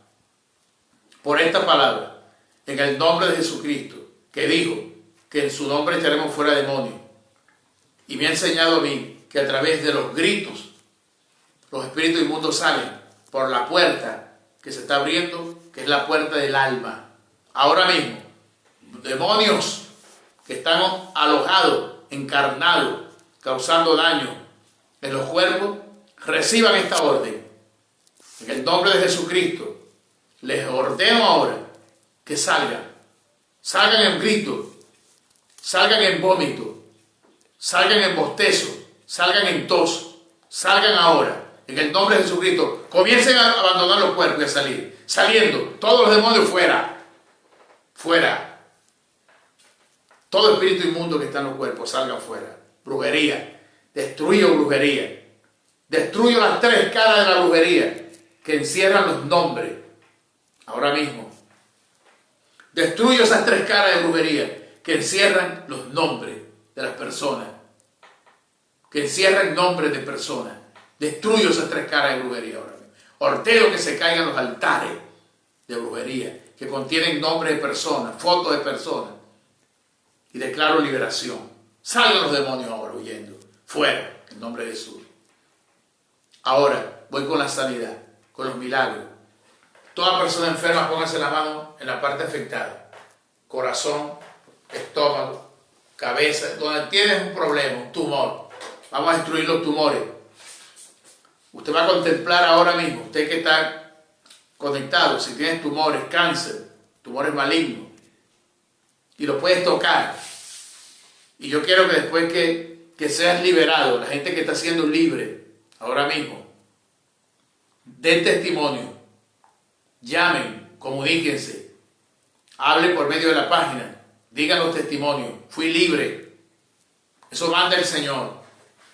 S1: en el nombre de Jesucristo, que dijo que en su nombre echaremos fuera demonios. Y me ha enseñado a mí que a través de los gritos, los espíritus inmundos salen por la puerta que se está abriendo, que es la puerta del alma. Ahora mismo, demonios que están alojados, encarnados, causando daño en los cuerpos, reciban esta orden. En el nombre de Jesucristo, les ordeno ahora que salgan en grito, salgan en vómito, salgan en bostezo, salgan en tos, salgan ahora. En el nombre de Jesucristo, comiencen a abandonar los cuerpos y a salir. Saliendo, todos los demonios fuera. Fuera. Todo espíritu inmundo que está en los cuerpos, salgan fuera. Brujería. Destruyo brujería. Destruyo las tres caras de la brujería que encierran los nombres. Ahora mismo. Destruyo esas tres caras de brujería que encierran los nombres de las personas. Que encierran nombres de personas. Destruyo esas tres caras de brujería ahora mismo. Ordeno que se caigan los altares de brujería que contienen nombres de personas, fotos de personas. Y declaro liberación. Salgan los demonios ahora huyendo. Fuera, en nombre de Jesús. Ahora voy con la sanidad, con los milagros. Toda persona enferma, póngase la mano en la parte afectada. Corazón, estómago, cabeza, donde tienes un problema, un tumor. Vamos a destruir los tumores. Usted va a contemplar ahora mismo, usted que está conectado, si tienes tumores, cáncer, tumores malignos, y lo puedes tocar. Y yo quiero que después que seas liberado, la gente que está siendo libre ahora mismo, den testimonio, llamen, comuníquense, hablen por medio de la página, digan los testimonios, fui libre. Eso manda el Señor.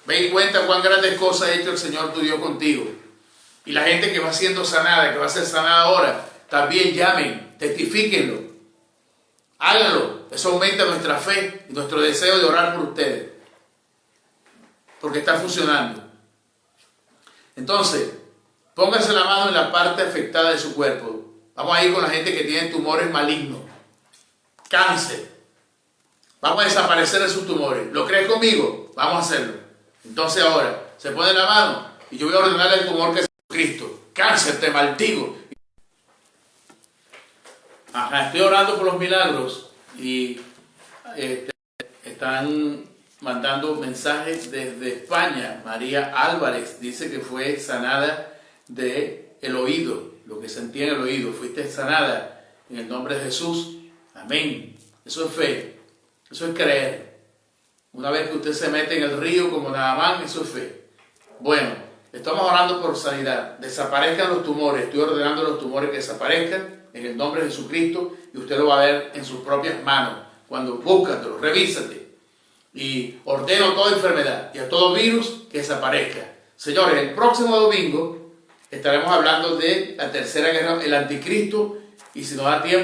S1: Ve y cuenta cuán grandes cosas ha hecho el Señor tu Dios contigo. Y la gente que va siendo sanada, que va a ser sanada ahora, también llamen, testifíquenlo. Háganlo. Eso aumenta nuestra fe y nuestro deseo de orar por ustedes. Porque está funcionando. Entonces, pónganse la mano en la parte afectada de su cuerpo. Vamos a ir con la gente que tiene tumores malignos. Cáncer. Vamos a desaparecer esos tumores. ¿Lo crees conmigo? Vamos a hacerlo. Entonces ahora, se pone la mano y yo voy a ordenarle el tumor que es Cristo. Cáncer, te maldigo. Estoy orando por los milagros y están mandando mensajes desde España. María Álvarez dice que fue sanada del oído, lo que sentía en el oído. Fuiste sanada en el nombre de Jesús. Amén. Eso es fe, eso es creer. Una vez que usted se mete en el río como Naamán, eso es fe. Bueno, estamos orando por sanidad. Desaparezcan los tumores. Estoy ordenando los tumores que desaparezcan en el nombre de Jesucristo y usted lo va a ver en sus propias manos. Cuando búscatelo, revísate. Y ordeno toda enfermedad y a todo virus que desaparezca. Señores, el próximo domingo estaremos hablando de la tercera guerra, el anticristo, y si nos da tiempo